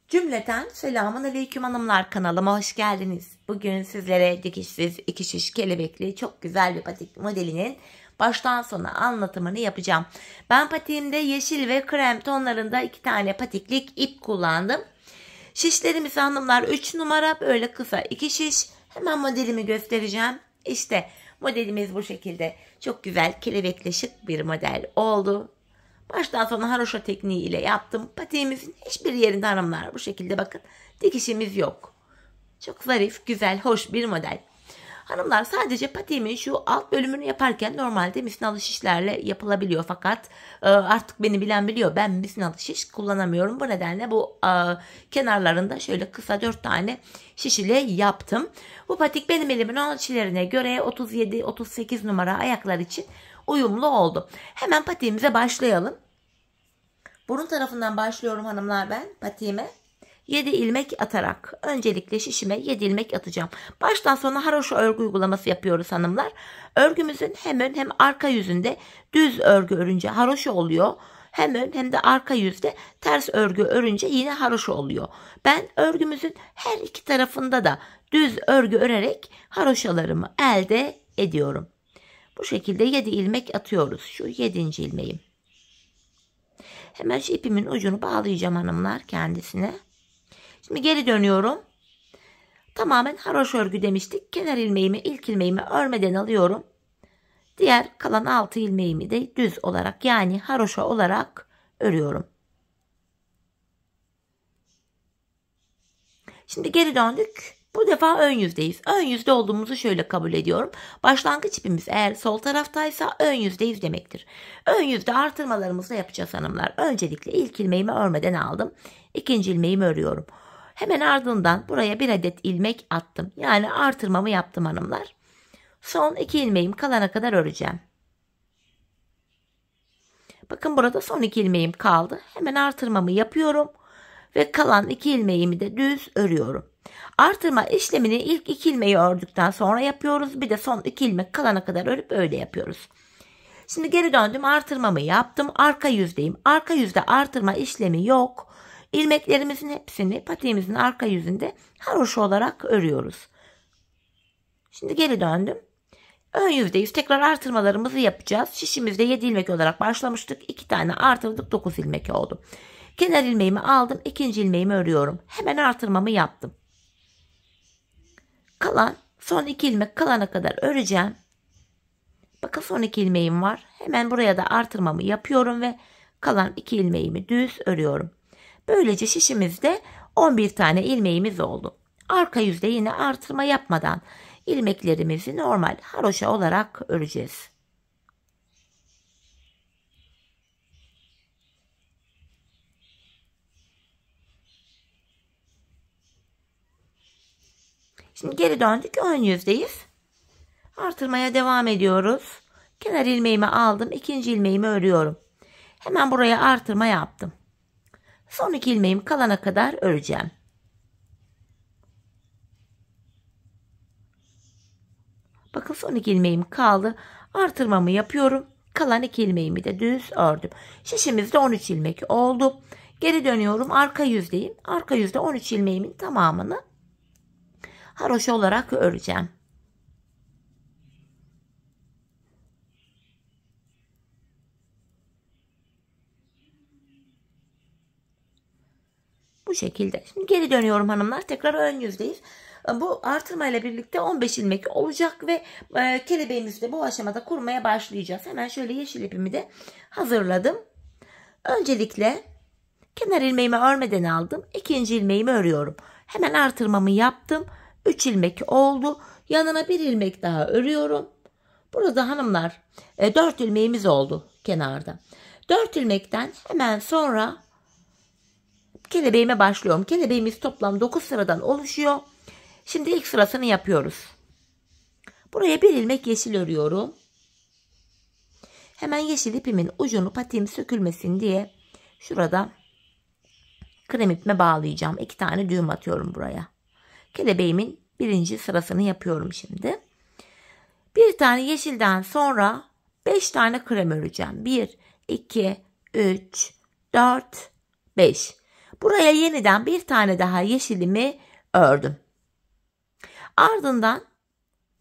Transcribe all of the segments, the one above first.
Cümleten selamun aleyküm hanımlar, kanalıma hoş geldiniz. Bugün sizlere dikişsiz iki şiş kelebekli çok güzel bir patik modelinin baştan sona anlatımını yapacağım. Ben patiğimde yeşil ve krem tonlarında 2 tane patiklik ip kullandım. Şişlerimiz hanımlar 3 numara, böyle kısa 2 şiş. Hemen modelimi göstereceğim. İşte modelimiz bu şekilde. Çok güzel kelebekli şık bir model oldu. Baştan sona haroşa tekniği ile yaptım. Patiğimizin hiçbir yerinde hanımlar bu şekilde bakın dikişimiz yok. Çok zarif, güzel, hoş bir model. Hanımlar sadece patiğimin şu alt bölümünü yaparken normalde misinalı şişlerle yapılabiliyor. Fakat artık beni bilen biliyor, ben misinalı şiş kullanamıyorum. Bu nedenle bu kenarlarında şöyle kısa 4 tane şiş ile yaptım. Bu patik benim elimin ölçülerine göre 37-38 numara ayaklar için uyumlu oldu. Hemen patiğimize başlayalım. Burun tarafından başlıyorum hanımlar ben patiğime. 7 ilmek atarak öncelikle şişime 7 ilmek atacağım. Baştan sona haroşa örgü uygulaması yapıyoruz hanımlar. Örgümüzün hem ön hem arka yüzünde düz örgü örünce haroşa oluyor. Hem ön hem de arka yüzde ters örgü örünce yine haroşa oluyor. Ben örgümüzün her iki tarafında da düz örgü örerek haroşalarımı elde ediyorum. Bu şekilde 7 ilmek atıyoruz. Şu 7. ilmeğim. Hemen şu ipimin ucunu bağlayacağım hanımlar kendisine. Şimdi geri dönüyorum. Tamamen haroşa örgü demiştik. Kenar ilmeğimi, ilk ilmeğimi örmeden alıyorum. Diğer kalan 6 ilmeğimi de düz olarak, yani haroşa olarak örüyorum. Şimdi geri döndük. Bu defa ön yüzdeyiz. Ön yüzde olduğumuzu şöyle kabul ediyorum. Başlangıç ipimiz eğer sol taraftaysa ön yüzdeyiz demektir. Ön yüzde artırmalarımızı yapacağız hanımlar. Öncelikle ilk ilmeğimi örmeden aldım. İkinci ilmeğimi örüyorum. Hemen ardından buraya bir adet ilmek attım. Yani artırmamı yaptım hanımlar. Son 2 ilmeğim kalana kadar öreceğim. Bakın burada son 2 ilmeğim kaldı. Hemen artırmamı yapıyorum. Ve kalan 2 ilmeğimi de düz örüyorum. Artırma işlemini ilk 2 ilmeği ördükten sonra yapıyoruz. Bir de son 2 ilmek kalana kadar örüp öyle yapıyoruz. Şimdi geri döndüm, artırmamı yaptım. Arka yüzdeyim. Arka yüzde artırma işlemi yok. İlmeklerimizin hepsini patiğimizin arka yüzünde haroşa olarak örüyoruz. Şimdi geri döndüm. Ön yüzdeyiz. Tekrar artırmalarımızı yapacağız. Şişimizde 7 ilmek olarak başlamıştık. 2 tane artırdık, 9 ilmek oldu. Kenar ilmeğimi aldım. İkinci ilmeğimi örüyorum. Hemen artırmamı yaptım. Kalan son 2 ilmek kalana kadar öreceğim. Bakın son 2 ilmeğim var. Hemen buraya da artırmamı yapıyorum ve kalan 2 ilmeğimi düz örüyorum. Böylece şişimizde 11 tane ilmeğimiz oldu. Arka yüzde yine artırma yapmadan ilmeklerimizi normal haroşa olarak öreceğiz. Şimdi geri döndük, ön yüzdeyiz. Artırmaya devam ediyoruz. Kenar ilmeğimi aldım. İkinci ilmeğimi örüyorum. Hemen buraya artırma yaptım. Son 2 ilmeğim kalana kadar öreceğim. Bakın son 2 ilmeğim kaldı. Artırmamı yapıyorum. Kalan 2 ilmeğimi de düz ördüm. Şişimizde 13 ilmek oldu. Geri dönüyorum. Arka yüzdeyim. Arka yüzde 13 ilmeğimin tamamını haroşa olarak öreceğim. Bu şekilde. Şimdi geri dönüyorum hanımlar. Tekrar ön yüzdeyiz. Bu artırma ile birlikte 15 ilmek olacak ve kelebeğimizi de bu aşamada kurmaya başlayacağız. Hemen şöyle yeşil ipimi de hazırladım. Öncelikle kenar ilmeğimi örmeden aldım. İkinci ilmeğimi örüyorum. Hemen artırmamı yaptım. 3 ilmek oldu. Yanına 1 ilmek daha örüyorum. Burada hanımlar 4 ilmeğimiz oldu kenarda. 4 ilmekten hemen sonra kelebeğime başlıyorum. Kelebeğimiz toplam 9 sıradan oluşuyor. Şimdi ilk sırasını yapıyoruz. Buraya 1 ilmek yeşil örüyorum. Hemen yeşil ipimin ucunu patiğim sökülmesin diye şurada krem ipime bağlayacağım. 2 tane düğüm atıyorum buraya. Kelebeğimin 1. sırasını yapıyorum şimdi. 1 tane yeşilden sonra 5 tane krem öreceğim. 1, 2, 3, 4, 5. Buraya yeniden bir tane daha yeşilimi ördüm. Ardından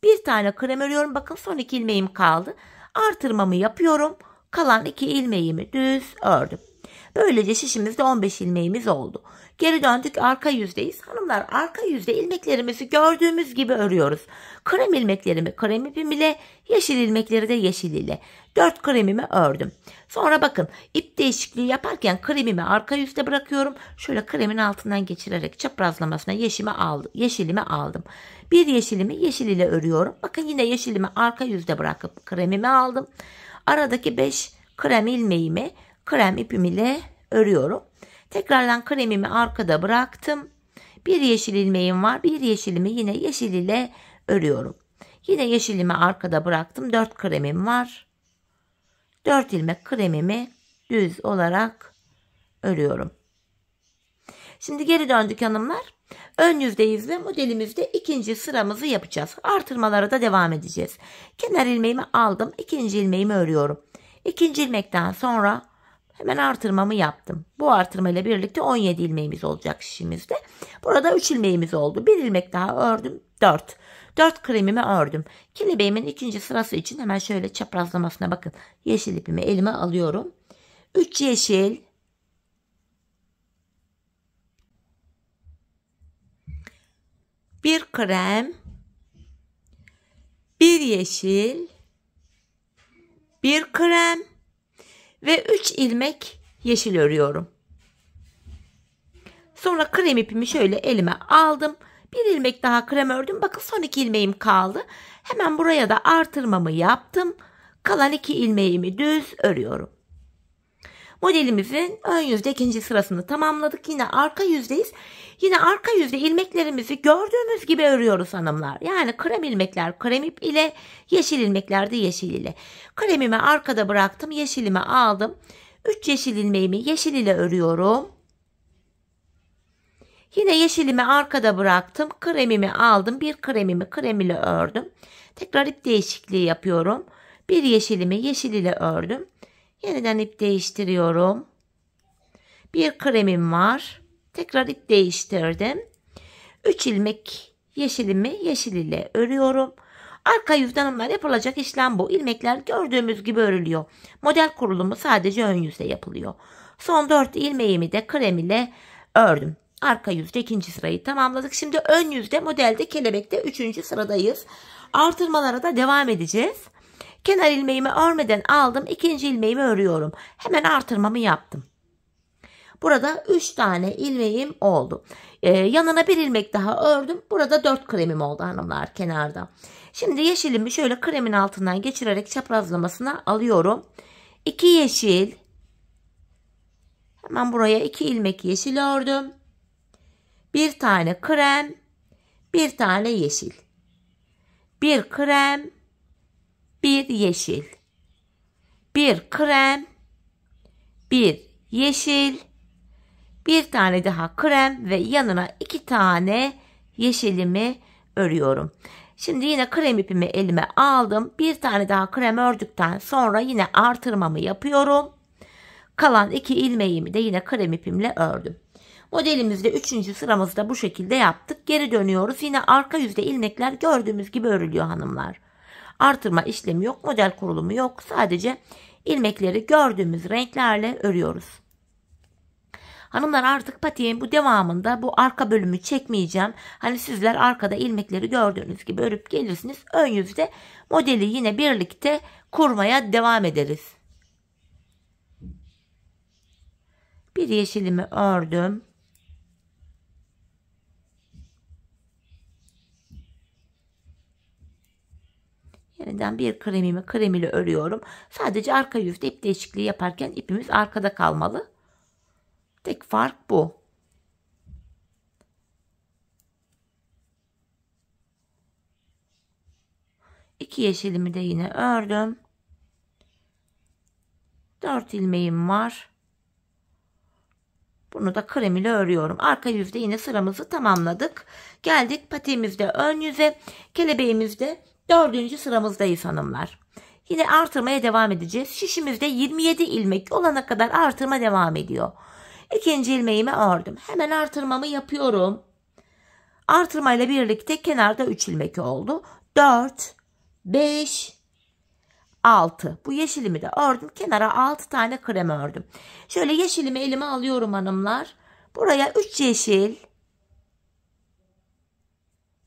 bir tane krem örüyorum. Bakın son 2 ilmeğim kaldı. Artırmamı yapıyorum. Kalan 2 ilmeğimi düz ördüm. Böylece şişimizde 15 ilmeğimiz oldu. Geri döndük, arka yüzdeyiz. Hanımlar, arka yüzde ilmeklerimizi gördüğümüz gibi örüyoruz. Krem ilmeklerimi krem ipim ile, yeşil ilmekleri de yeşil ile. 4 kremimi ördüm. Sonra bakın, ip değişikliği yaparken kremimi arka yüzde bırakıyorum. Şöyle kremin altından geçirerek çaprazlamasına yeşilimi aldım. Bir yeşilimi yeşil ile örüyorum. Bakın yine yeşilimi arka yüzde bırakıp kremimi aldım. Aradaki 5 krem ilmeğimi krem ipim ile örüyorum. Tekrardan kremimi arkada bıraktım. Bir yeşil ilmeğim var. Bir yeşilimi yine yeşil ile örüyorum. Yine yeşilimi arkada bıraktım. 4 kremim var. 4 ilmek kremimi düz olarak örüyorum. Şimdi geri döndük hanımlar. Ön yüzdeyiz ve modelimizde ikinci sıramızı yapacağız. Artırmalara da devam edeceğiz. Kenar ilmeğimi aldım. İkinci ilmeğimi örüyorum. İkinci ilmekten sonra hemen artırmamı yaptım. Bu artırma ile birlikte 17 ilmeğimiz olacak şişimizde. Burada 3 ilmeğimiz oldu. Bir ilmek daha ördüm. 4. 4 kremimi ördüm. Kelebeğimin ikinci sırası için hemen şöyle çaprazlamasına bakın. Yeşil ipimi elime alıyorum. 3 yeşil. 1 krem. 1 yeşil. 1 krem. Ve 3 ilmek yeşil örüyorum. Sonra krem ipimi şöyle elime aldım. Bir ilmek daha krem ördüm. Bakın son 2 ilmeğim kaldı. Hemen buraya da artırmamı yaptım. Kalan 2 ilmeğimi düz örüyorum. Modelimizin ön yüzde ikinci sırasını tamamladık. Yine arka yüzdeyiz. Yine arka yüzde ilmeklerimizi gördüğümüz gibi örüyoruz hanımlar. Yani krem ilmekler krem ip ile, yeşil ilmekler de yeşil ile. Kremimi arkada bıraktım. Yeşilimi aldım. 3 yeşil ilmeğimi yeşil ile örüyorum. Yine yeşilimi arkada bıraktım. Kremimi aldım. Bir kremimi krem ile ördüm. Tekrar ip değişikliği yapıyorum. Bir yeşilimi yeşil ile ördüm. Yeniden ip değiştiriyorum. Bir kremim var. Tekrar ip değiştirdim. 3 ilmek yeşilimi yeşil ile örüyorum. Arka yüzden hanımlar yapılacak işlem bu. İlmekler gördüğümüz gibi örülüyor. Model kurulumu sadece ön yüzde yapılıyor. Son 4 ilmeğimi de krem ile ördüm. Arka yüzde ikinci sırayı tamamladık. Şimdi ön yüzde modelde kelebekte 3. sıradayız. Artırmalara da devam edeceğiz. Kenar ilmeğimi örmeden aldım. İkinci ilmeğimi örüyorum. Hemen artırmamı yaptım. Burada 3 tane ilmeğim oldu. Yanına bir ilmek daha ördüm. Burada 4 kremim oldu hanımlar kenarda. Şimdi yeşilimi şöyle kremin altından geçirerek çaprazlamasına alıyorum. 2 yeşil. Hemen buraya 2 ilmek yeşil ördüm. Bir tane krem. Bir tane yeşil. Bir krem. Bir yeşil. Bir krem. Bir yeşil. Bir tane daha krem ve yanına 2 tane yeşilimi örüyorum. Şimdi yine krem ipimi elime aldım. Bir tane daha krem ördükten sonra yine artırmamı yapıyorum. Kalan 2 ilmeğimi de yine krem ipimle ördüm. Modelimizde 3. sıramızda bu şekilde yaptık. Geri dönüyoruz. Yine arka yüzde ilmekler gördüğümüz gibi örülüyor hanımlar. Artırma işlemi yok. Model kurulumu yok. Sadece ilmekleri gördüğümüz renklerle örüyoruz. Hanımlar artık patiğin bu devamında bu arka bölümü çekmeyeceğim. Hani sizler arkada ilmekleri gördüğünüz gibi örüp gelirsiniz. Ön yüzde modeli yine birlikte kurmaya devam ederiz. Bir yeşilimi ördüm. Yeniden bir kremimi krem ile örüyorum. Sadece arka yüzde ip değişikliği yaparken ipimiz arkada kalmalı. Tek fark bu. İki yeşilimi de yine ördüm. 4 ilmeğim var. Bunu da krem ile örüyorum. Arka yüzde yine sıramızı tamamladık. Geldik patiğimizde ön yüze. Kelebeğimizde 4. sıramızdayız hanımlar. Yine artırmaya devam edeceğiz. Şişimizde 27 ilmek olana kadar artırma devam ediyor. İkinci ilmeğimi ördüm. Hemen artırmamı yapıyorum. Artırmayla birlikte kenarda 3 ilmek oldu. 4, 5, 6. Bu yeşilimi de ördüm. Kenara 6 tane krem ördüm. Şöyle yeşilimi elime alıyorum hanımlar. Buraya 3 yeşil,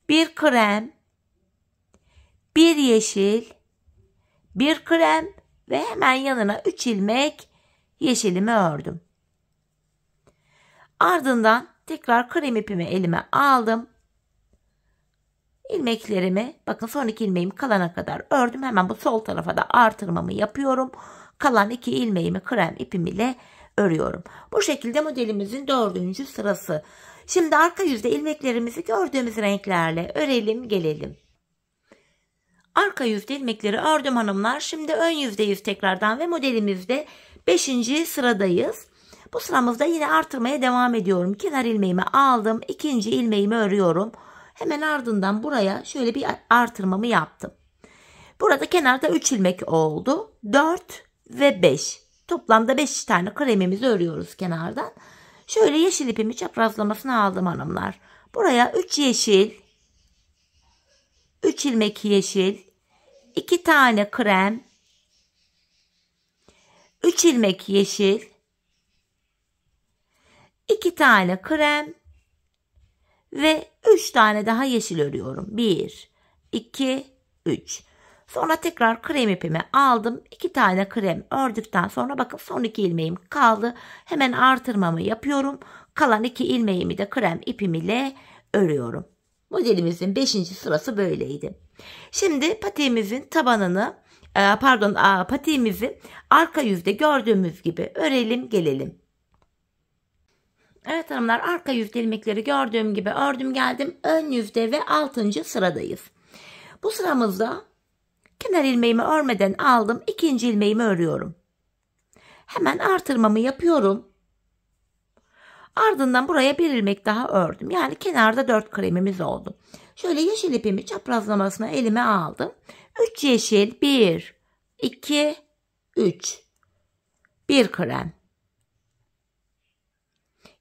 1 krem, 1 yeşil, 1 krem ve hemen yanına 3 ilmek yeşilimi ördüm. Ardından tekrar krem ipimi elime aldım. İlmeklerimi bakın son 2 ilmeğim kalana kadar ördüm. Hemen bu sol tarafa da artırmamı yapıyorum. Kalan 2 ilmeğimi krem ipim ile örüyorum. Bu şekilde modelimizin 4. sırası. Şimdi arka yüzde ilmeklerimizi gördüğümüz renklerle örelim gelelim. Arka yüzde ilmekleri ördüm hanımlar. Şimdi ön yüzdeyiz tekrardan ve modelimizde 5. sıradayız. Bu sıramızda yine artırmaya devam ediyorum. Kenar ilmeğimi aldım. 2. ilmeğimi örüyorum. Hemen ardından buraya şöyle bir artırmamı yaptım. Burada kenarda 3 ilmek oldu. 4 ve 5. Toplamda 5 tane kremimizi örüyoruz kenardan. Şöyle yeşil ipimi çaprazlamasına aldım hanımlar. Buraya 3 yeşil, 3 ilmek yeşil, 2 tane krem, 3 ilmek yeşil, 2 tane krem ve 3 tane daha yeşil örüyorum. 1, 2, 3. Sonra tekrar krem ipimi aldım. 2 tane krem ördükten sonra bakın son 2 ilmeğim kaldı. Hemen artırmamı yapıyorum. Kalan 2 ilmeğimi de krem ipim ile örüyorum. Modelimizin 5. sırası böyleydi. Şimdi patiğimizin tabanını patiğimizi arka yüzde gördüğümüz gibi örelim gelelim. Evet hanımlar, arka yüzde ilmekleri gördüğüm gibi ördüm geldim. Ön yüzde ve 6. sıradayız. Bu sıramızda kenar ilmeğimi örmeden aldım. 2. ilmeğimi örüyorum. Hemen artırmamı yapıyorum. Ardından buraya 1 ilmek daha ördüm. Yani kenarda 4 kremimiz oldu. Şöyle yeşil ipimi çaprazlamasına elime aldım. 3 yeşil, 1, 2, 3. 1 krem.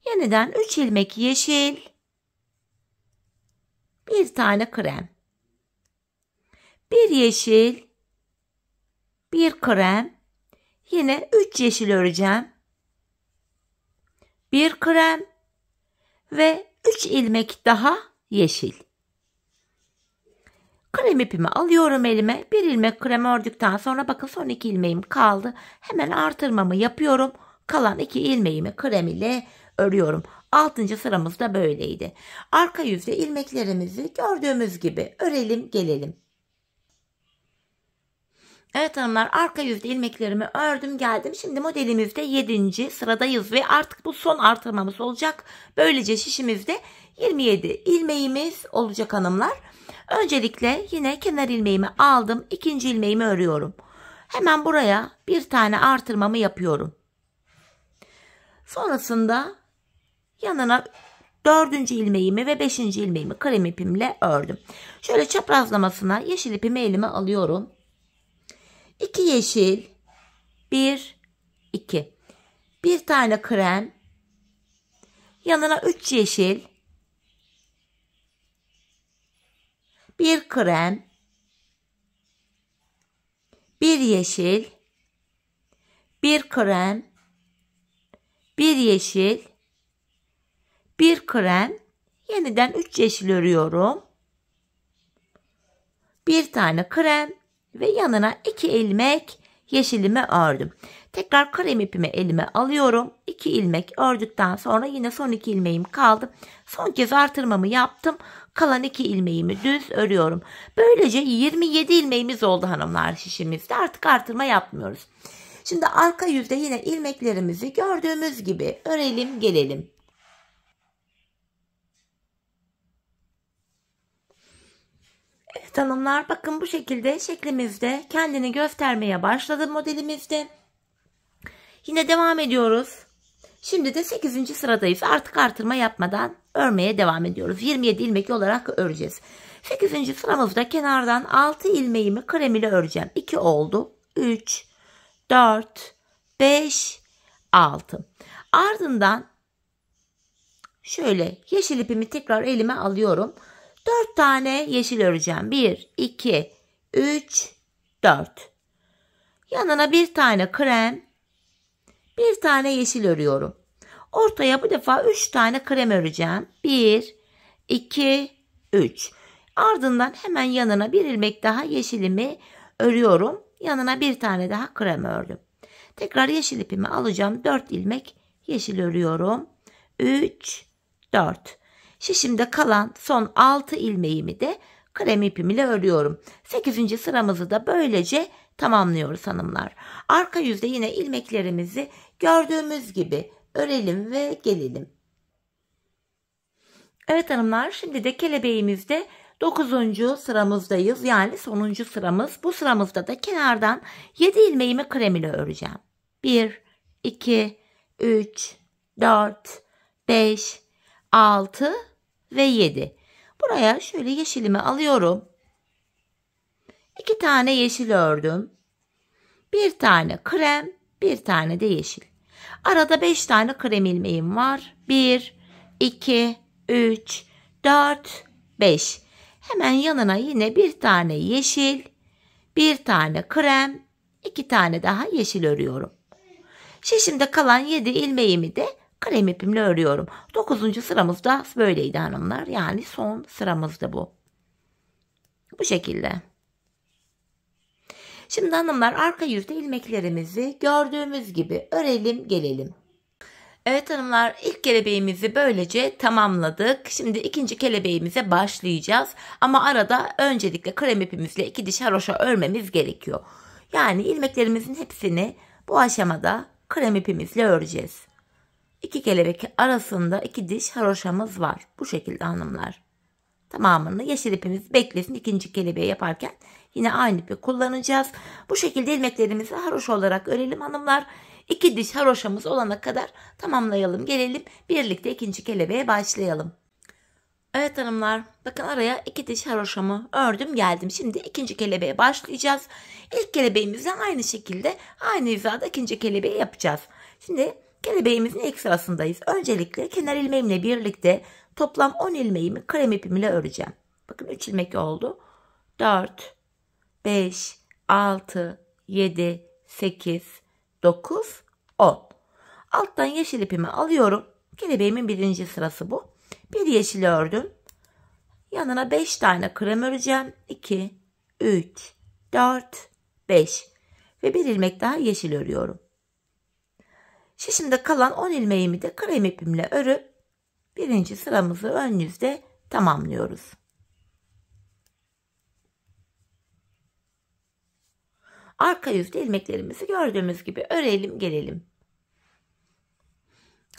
Yeniden 3 ilmek yeşil, 1 tane krem. 1 yeşil, 1 krem. Yine 3 yeşil öreceğim. 1 krem ve 3 ilmek daha yeşil. Krem ipimi alıyorum elime. 1 ilmek krem ördükten sonra bakın son 2 ilmeğim kaldı. Hemen artırmamı yapıyorum. Kalan 2 ilmeğimi krem ile örüyorum. 6. sıramız da böyleydi. Arka yüzde ilmeklerimizi gördüğümüz gibi örelim gelelim. Evet hanımlar, arka yüzde ilmeklerimi ördüm geldim. Şimdi modelimizde 7. sıradayız ve artık bu son artırmamız olacak. Böylece şişimizde 27 ilmeğimiz olacak hanımlar. Öncelikle yine kenar ilmeğimi aldım. 2. ilmeğimi örüyorum. Hemen buraya bir tane artırmamı yapıyorum. Sonrasında yanına 4. ilmeğimi ve 5. ilmeğimi krem ipimle ördüm. Şöyle çaprazlamasına yeşil ipimi elime alıyorum. 2 yeşil, 1, 2. 1 tane krem, yanına 3 yeşil, 1 krem, 1 yeşil, 1 krem, 1 yeşil, 1 krem, yeniden 3 yeşil örüyorum. 1 tane krem ve yanına 2 ilmek yeşilimi ördüm. Tekrar krem ipimi elime alıyorum. 2 ilmek ördükten sonra yine son 2 ilmeğim kaldı. Son kez artırmamı yaptım. Kalan 2 ilmeğimi düz örüyorum. Böylece 27 ilmeğimiz oldu hanımlar şişimizde. Artık artırma yapmıyoruz. Şimdi arka yüzde yine ilmeklerimizi gördüğümüz gibi örelim gelelim. Evet hanımlar, bakın bu şekilde şeklimizde kendini göstermeye başladı modelimizde. Yine devam ediyoruz. Şimdi de 8. sıradayız. Artık artırma yapmadan örmeye devam ediyoruz. 27 ilmek olarak öreceğiz. 8. sıramızda kenardan 6 ilmeğimi krem ile öreceğim. 2 oldu. 3, 4, 5, 6. Ardından şöyle yeşil ipimi tekrar elime alıyorum. 4 tane yeşil öreceğim. 1, 2, 3, 4. Yanına bir tane krem, bir tane yeşil örüyorum. Ortaya bu defa 3 tane krem öreceğim. 1, 2, 3. Ardından hemen yanına bir ilmek daha yeşilimi örüyorum. Yanına bir tane daha krem ördüm. Tekrar yeşil ipimi alacağım. 4 ilmek yeşil örüyorum. 3, 4. Şişimde kalan son 6 ilmeğimi de krem ipim ile örüyorum. 8. sıramızı da böylece tamamlıyoruz hanımlar. Arka yüzde yine ilmeklerimizi gördüğümüz gibi örelim ve gelelim. Evet hanımlar, şimdi de kelebeğimizde 9. sıramızdayız. Yani sonuncu sıramız. Bu sıramızda da kenardan 7 ilmeğimi krem ile öreceğim. 1, 2, 3, 4, 5, 6 ve 7. Buraya şöyle yeşilimi alıyorum. 2 tane yeşil ördüm. Bir tane krem, bir tane de yeşil. Arada 5 tane krem ilmeğim var. 1, 2, 3, 4, 5. Hemen yanına yine bir tane yeşil, bir tane krem, 2 tane daha yeşil örüyorum. Şişimde kalan 7 ilmeğimi de krem ipimle örüyorum. 9. sıramızda böyleydi hanımlar. Yani son sıramızda bu. Bu şekilde. Şimdi hanımlar, arka yüzde ilmeklerimizi gördüğümüz gibi örelim gelelim. Evet hanımlar, ilk kelebeğimizi böylece tamamladık. Şimdi ikinci kelebeğimize başlayacağız. Ama arada öncelikle krem ipimizle 2 diş haroşa örmemiz gerekiyor. Yani ilmeklerimizin hepsini bu aşamada krem ipimizle öreceğiz. 2 kelebek arasında 2 diş haroşamız var. Bu şekilde hanımlar. Tamamını yeşil ipimiz beklesin. İkinci kelebeği yaparken yine aynı ipi kullanacağız. Bu şekilde ilmeklerimizi haroşa olarak örelim hanımlar. 2 diş haroşamız olana kadar tamamlayalım gelelim. Birlikte ikinci kelebeğe başlayalım. Evet hanımlar, bakın araya 2 diş haroşamı ördüm geldim. Şimdi ikinci kelebeğe başlayacağız. İlk kelebeğimizle aynı şekilde aynı hizada ikinci kelebeği yapacağız. Şimdi kelebeğimizin ilk sırasındayız. Öncelikle kenar ilmeğimle birlikte toplam 10 ilmeğimi krem ipimle öreceğim. Bakın 3 ilmek oldu. 4, 5, 6, 7, 8, 9, 10. Alttan yeşil ipimi alıyorum. Kelebeğimin birinci sırası bu. Bir yeşil ördüm. Yanına 5 tane krem öreceğim. 2, 3, 4, 5. Ve bir ilmek daha yeşil örüyorum. Şişimde kalan 10 ilmeğimi de krem ipimle örüp birinci sıramızı ön yüzde tamamlıyoruz. Arka yüzde ilmeklerimizi gördüğümüz gibi örelim gelelim.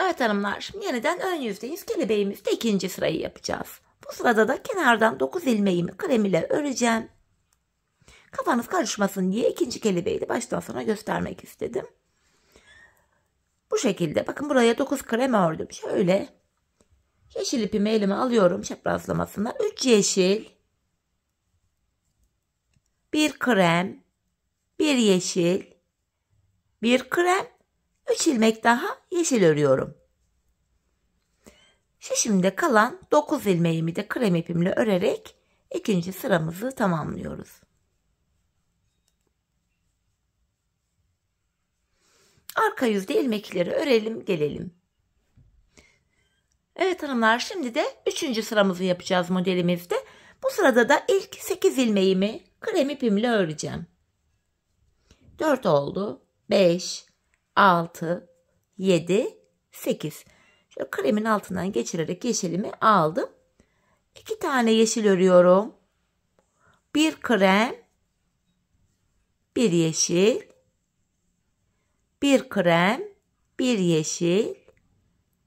Evet hanımlar, şimdi yeniden ön yüzdeyiz. Kelebeğimizde ikinci sırayı yapacağız. Bu sırada da kenardan 9 ilmeğimi krem ile öreceğim. Kafanız karışmasın diye ikinci kelebeği de baştan sona göstermek istedim. Bu şekilde bakın, buraya 9 krem ördüm. Şöyle yeşil ipimi elime alıyorum çaprazlamasına. 3 yeşil, 1 krem, 1 yeşil, 1 krem, 3 ilmek daha yeşil örüyorum. Şişimde kalan 9 ilmeğimi de krem ipimle örerek ikinci sıramızı tamamlıyoruz. Arka yüzde ilmekleri örelim gelelim. Evet hanımlar, şimdi de 3. sıramızı yapacağız modelimizde. Bu sırada da ilk 8 ilmeğimi krem ipimle öreceğim. 4 oldu. 5, 6, 7, 8. Şöyle kremin altından geçirerek yeşilimi aldım. 2 tane yeşil örüyorum. 1 krem, 1 yeşil, 1 krem, 1 yeşil,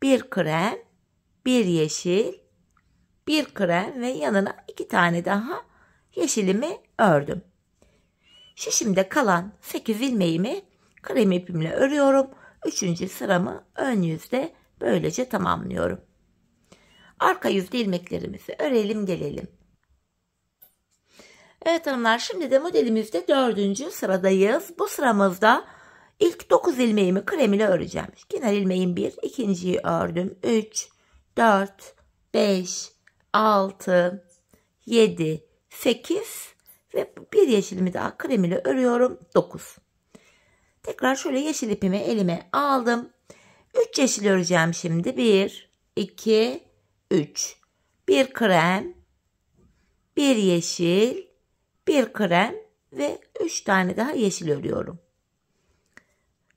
1 krem, 1 yeşil, 1 krem ve yanına 2 tane daha yeşilimi ördüm. Şişimde kalan 8 ilmeğimi krem ipimle örüyorum. 3. sıramı ön yüzde böylece tamamlıyorum. Arka yüzde ilmeklerimizi örelim gelelim. Evet hanımlar, şimdi de modelimizde 4. sıradayız. Bu sıramızda ilk 9 ilmeğimi krem ile öreceğim. Kenar ilmeğim 1, ikinciyi ördüm. 3, 4, 5, 6, 7, 8 ve bir yeşilimi daha krem ile örüyorum. 9. Tekrar şöyle yeşil ipimi elime aldım. 3 yeşil öreceğim şimdi. 1, 2, 3. 1 krem, 1 yeşil, 1 krem ve 3 tane daha yeşil örüyorum.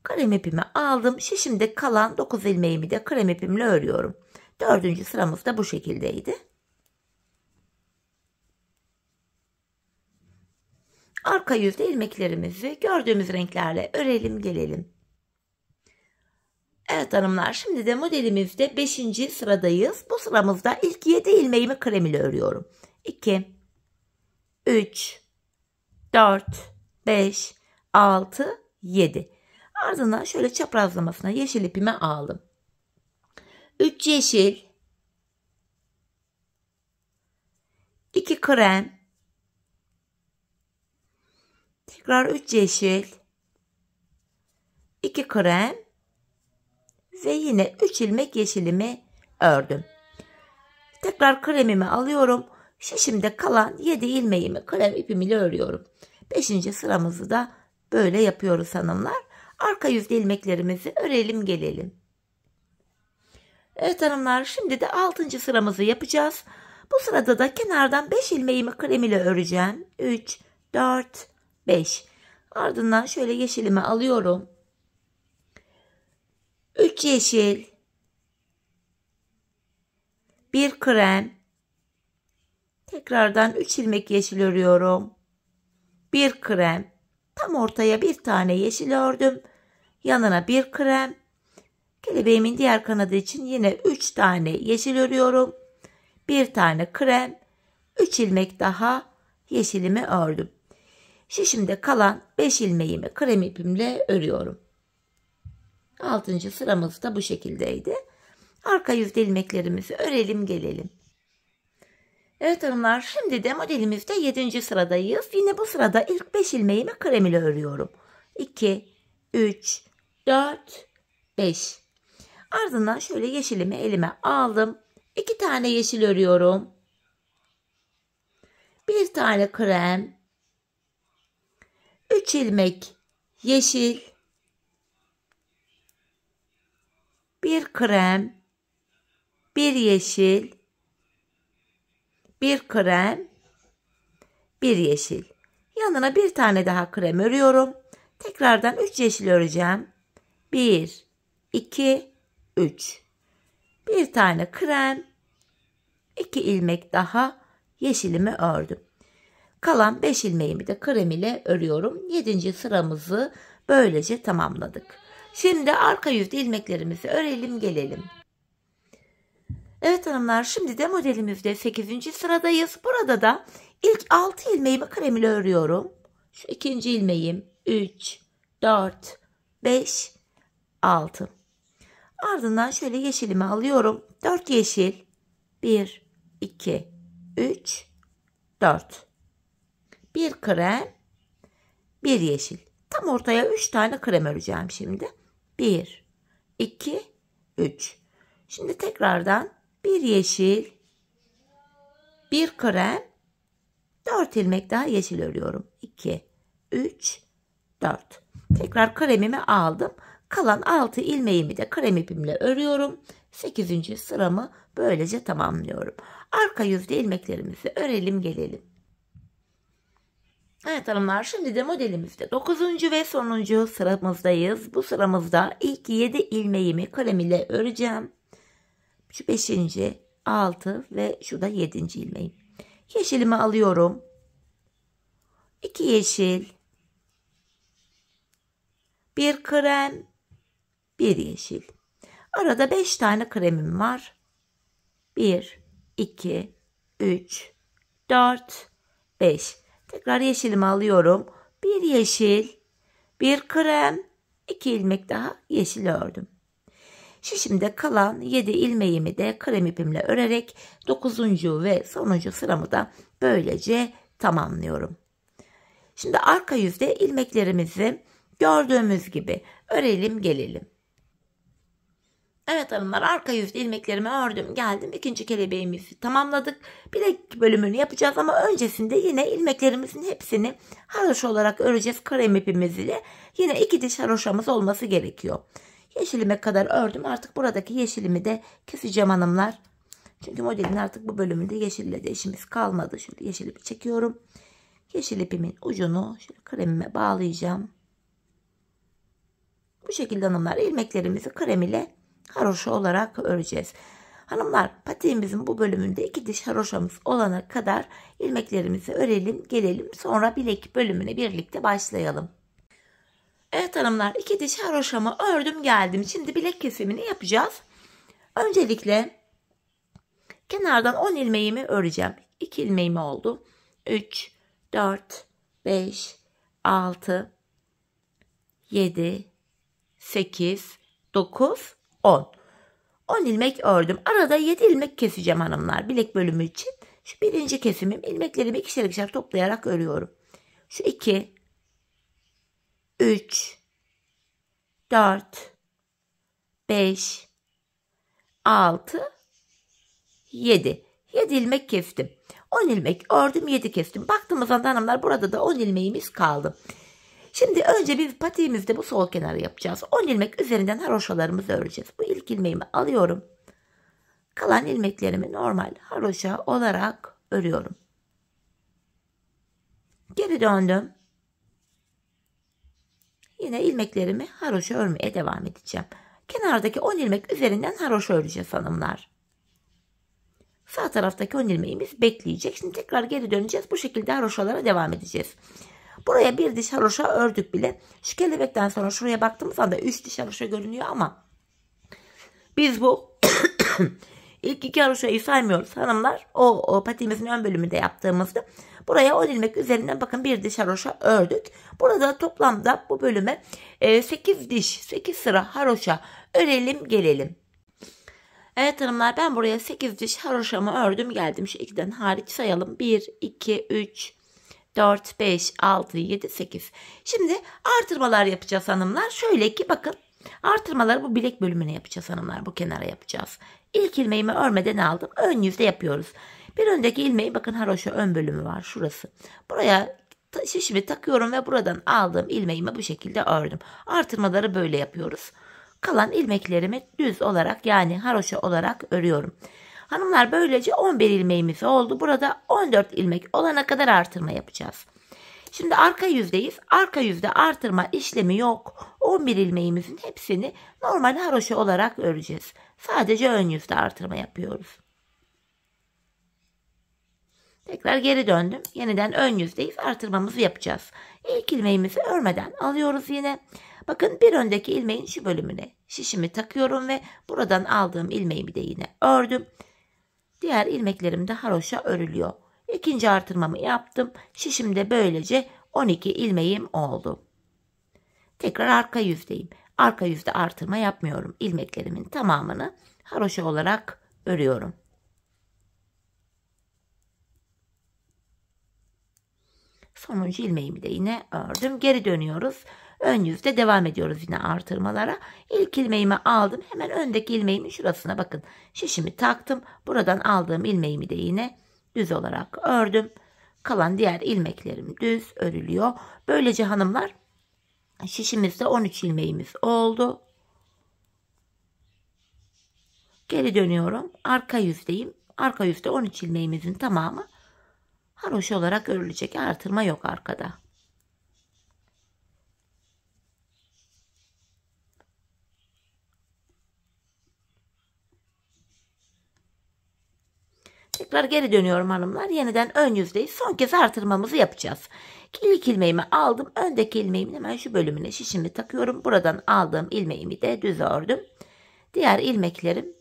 Krem ipimi aldım. Şişimde kalan 9 ilmeğimi de krem ipimle örüyorum. 4. sıramız da bu şekildeydi. Arka yüzde ilmeklerimizi gördüğümüz renklerle örelim gelelim. Evet hanımlar, şimdi de modelimizde 5. sıradayız. Bu sıramızda ilk 7 ilmeğimi krem ile örüyorum. 2, 3, 4, 5, 6, 7. Ardından şöyle çaprazlamasına yeşil ipimi aldım. 3 yeşil, 2 krem, tekrar 3 yeşil, 2 krem ve yine 3 ilmek yeşilimi ördüm. Tekrar kremimi alıyorum. Şişimde kalan 7 ilmeğimi krem ipimle örüyorum. 5. sıramızı da böyle yapıyoruz hanımlar. Arka yüzde ilmeklerimizi örelim gelelim. Evet hanımlar, şimdi de 6. sıramızı yapacağız. Bu sırada da kenardan 5 ilmeğimi krem ile öreceğim. 3, 4, 5. Ardından şöyle yeşilimi alıyorum. 3 yeşil, 1 krem, tekrardan 3 ilmek yeşil örüyorum. 1 krem, tam ortaya bir tane yeşil ördüm. Yanına 1 krem. Kelebeğimin diğer kanadı için yine 3 tane yeşil örüyorum. 1 tane krem, 3 ilmek daha yeşilimi ördüm. Şişimde kalan 5 ilmeğimi krem ipimle örüyorum. 6. sıramız da bu şekildeydi. Arka yüzde ilmeklerimizi örelim gelelim. Evet hanımlar, şimdi de modelimizde 7. sıradayız. Yine bu sırada ilk 5 ilmeğimi krem ile örüyorum. 2, 3, 4, 5. Ardından şöyle yeşilimi elime aldım. 2 tane yeşil örüyorum. 1 tane krem. 3 ilmek yeşil. 1 krem. 1 yeşil. 1 krem. 1 yeşil. Yanına bir tane daha krem örüyorum. Tekrardan 3 yeşil öreceğim. 1, 2, 3. Bir tane krem. 2 ilmek daha yeşilimi ördüm. Kalan 5 ilmeğimi de krem ile örüyorum. 7. sıramızı böylece tamamladık. Şimdi arka yüzde ilmeklerimizi örelim gelelim. Evet hanımlar, şimdi de modelimizde 8. sıradayız. Burada da ilk 6 ilmeğimi krem ile örüyorum. Şu ikinci ilmeğim 3, 4, 5, 6. Ardından şöyle yeşilimi alıyorum. 4 yeşil. 1, 2, 3, 4. 1 krem. 1 yeşil. Tam ortaya 3 tane krem öreceğim şimdi. 1, 2, 3. Şimdi tekrardan 1 yeşil. 1 krem. 4 ilmek daha yeşil örüyorum. 2, 3, 4. Tekrar kremimi aldım. Kalan 6 ilmeğimi de krem ipimle örüyorum. 8. sıramı böylece tamamlıyorum. Arka yüzde ilmeklerimizi örelim gelelim. Evet hanımlar, şimdi de modelimizde 9. ve sonuncu sıramızdayız. Bu sıramızda ilk 7 ilmeğimi krem ile öreceğim. Şu 5. 6 ve şu da 7. ilmeğim. Yeşilimi alıyorum. 2 yeşil. 1 krem. 1 yeşil. Arada 5 tane kremim var. 1, 2, 3, 4, 5. Tekrar yeşilimi alıyorum. 1 yeşil. 1 krem. 2 ilmek daha yeşil ördüm. Şişimde kalan 7 ilmeğimi de krem ipimle örerek 9. ve sonuncu sıramı da böylece tamamlıyorum. Şimdi arka yüzde ilmeklerimizi gördüğümüz gibi örelim gelelim. Evet hanımlar, arka yüzde ilmeklerimi ördüm geldim. İkinci kelebeğimizi tamamladık. Bilek bölümünü yapacağız ama öncesinde yine ilmeklerimizin hepsini haroşa olarak öreceğiz krem ipimiz ile. Yine 2 diş haroşamız olması gerekiyor. Yeşil ilmek kadar ördüm. Artık buradaki yeşilimi de keseceğim hanımlar. Çünkü modelin artık bu bölümünde yeşille de işimiz kalmadı. Şöyle yeşil ipi çekiyorum. Yeşil ipimin ucunu şöyle kremime bağlayacağım. Bu şekilde hanımlar ilmeklerimizi krem ile haroşa olarak öreceğiz. Hanımlar, patiğimizin bu bölümünde 2 diş haroşamız olana kadar ilmeklerimizi örelim gelelim. Sonra bilek bölümüne birlikte başlayalım. Evet hanımlar, 2 diş haroşamı ördüm geldim. Şimdi bilek kesimini yapacağız. Öncelikle kenardan 10 ilmeğimi öreceğim. 2 ilmeğim oldu. 3, 4, 5, 6, 7, 8, 9, 10. 10 ilmek ördüm. Arada 7 ilmek keseceğim hanımlar bilek bölümü için. Şu birinci kesimim, ilmeklerimi ikişer ikişer toplayarak örüyorum. Şu 2, 3, 4, 5, 6, 7. 7 ilmek kestim. 10 ilmek ördüm, 7 kestim. Baktığımız anda hanımlar burada da 10 ilmeğimiz kaldı. Şimdi önce biz patiğimizde bu sol kenarı yapacağız. 10 ilmek üzerinden haroşalarımızı öreceğiz. Bu ilk ilmeğimi alıyorum. Kalan ilmeklerimi normal haroşa olarak örüyorum. Geri döndüm. Yine ilmeklerimi haroşa örmeye devam edeceğim. Kenardaki 10 ilmek üzerinden haroşa öreceğiz hanımlar. Sağ taraftaki 10 ilmeğimiz bekleyecek. Şimdi tekrar geri döneceğiz. Bu şekilde haroşalara devam edeceğiz. Buraya bir diş haroşa ördük bile. Şu kelebekten sonra şuraya baktığımız anda 3 diş haroşa görünüyor ama biz bu ilk 2 haroşayı saymıyoruz hanımlar. O patiğimizin ön bölümünde yaptığımızda buraya 10 ilmek üzerinden bakın bir diş haroşa ördük. Burada toplamda bu bölüme 8 diş 8 sıra haroşa örelim gelelim. Evet hanımlar, ben buraya 8 diş haroşamı ördüm geldim. Şu 2'den hariç sayalım. 1, 2, 3, 4, 5, 6, 7, 8. Şimdi artırmalar yapacağız hanımlar. Şöyle ki bakın, artırmaları bu bilek bölümüne yapacağız hanımlar. Bu kenara yapacağız. İlk ilmeğimi örmeden aldım. Ön yüzde yapıyoruz. Bir öndeki ilmeği bakın haroşa ön bölümü var şurası. Buraya şişimi takıyorum ve buradan aldığım ilmeğimi bu şekilde ördüm. Artırmaları böyle yapıyoruz. Kalan ilmeklerimi düz olarak yani haroşa olarak örüyorum. Hanımlar, böylece 11 ilmeğimiz oldu. Burada 14 ilmek olana kadar artırma yapacağız. Şimdi arka yüzdeyiz. Arka yüzde artırma işlemi yok. 11 ilmeğimizin hepsini normal haroşa olarak öreceğiz. Sadece ön yüzde artırma yapıyoruz. Tekrar geri döndüm. Yeniden ön yüzdeyiz. Artırmamızı yapacağız. İlk ilmeğimizi örmeden alıyoruz yine. Bakın bir öndeki ilmeğin şu bölümüne şişimi takıyorum ve buradan aldığım ilmeğimi de yine ördüm. Diğer ilmeklerim de haroşa örülüyor. İkinci artırmamı yaptım. Şişimde böylece 12 ilmeğim oldu. Tekrar arka yüzdeyim. Arka yüzde artırma yapmıyorum. İlmeklerimin tamamını haroşa olarak örüyorum. Sonuncu ilmeğimi de yine ördüm. Geri dönüyoruz. Ön yüzde devam ediyoruz yine artırmalara. İlk ilmeğimi aldım. Hemen öndeki ilmeğimin şurasına bakın. Şişimi taktım. Buradan aldığım ilmeğimi de yine düz olarak ördüm. Kalan diğer ilmeklerim düz örülüyor. Böylece hanımlar şişimizde 13 ilmeğimiz oldu. Geri dönüyorum. Arka yüzdeyim. Arka yüzde 13 ilmeğimizin tamamı haroşa olarak örülecek. Artırma yok arkada. Tekrar geri dönüyorum hanımlar. Yeniden ön yüzdeyiz. Son kez artırmamızı yapacağız. İlk ilmeğimi aldım. Öndeki ilmeğimin hemen şu bölümüne şişimi takıyorum. Buradan aldığım ilmeğimi de düz ördüm. Diğer ilmeklerim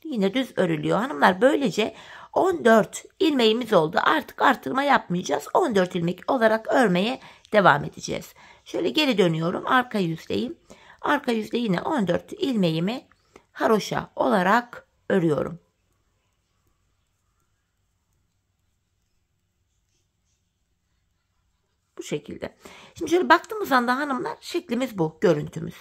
yine düz örülüyor. Hanımlar, böylece 14 ilmeğimiz oldu. Artık artırma yapmayacağız. 14 ilmek olarak örmeye devam edeceğiz. Şöyle geri dönüyorum. Arka yüzdeyim. Arka yüzde yine 14 ilmeğimi haroşa olarak örüyorum. Bu şekilde. Şimdi şöyle baktığımız anda hanımlar şeklimiz bu. Görüntümüz.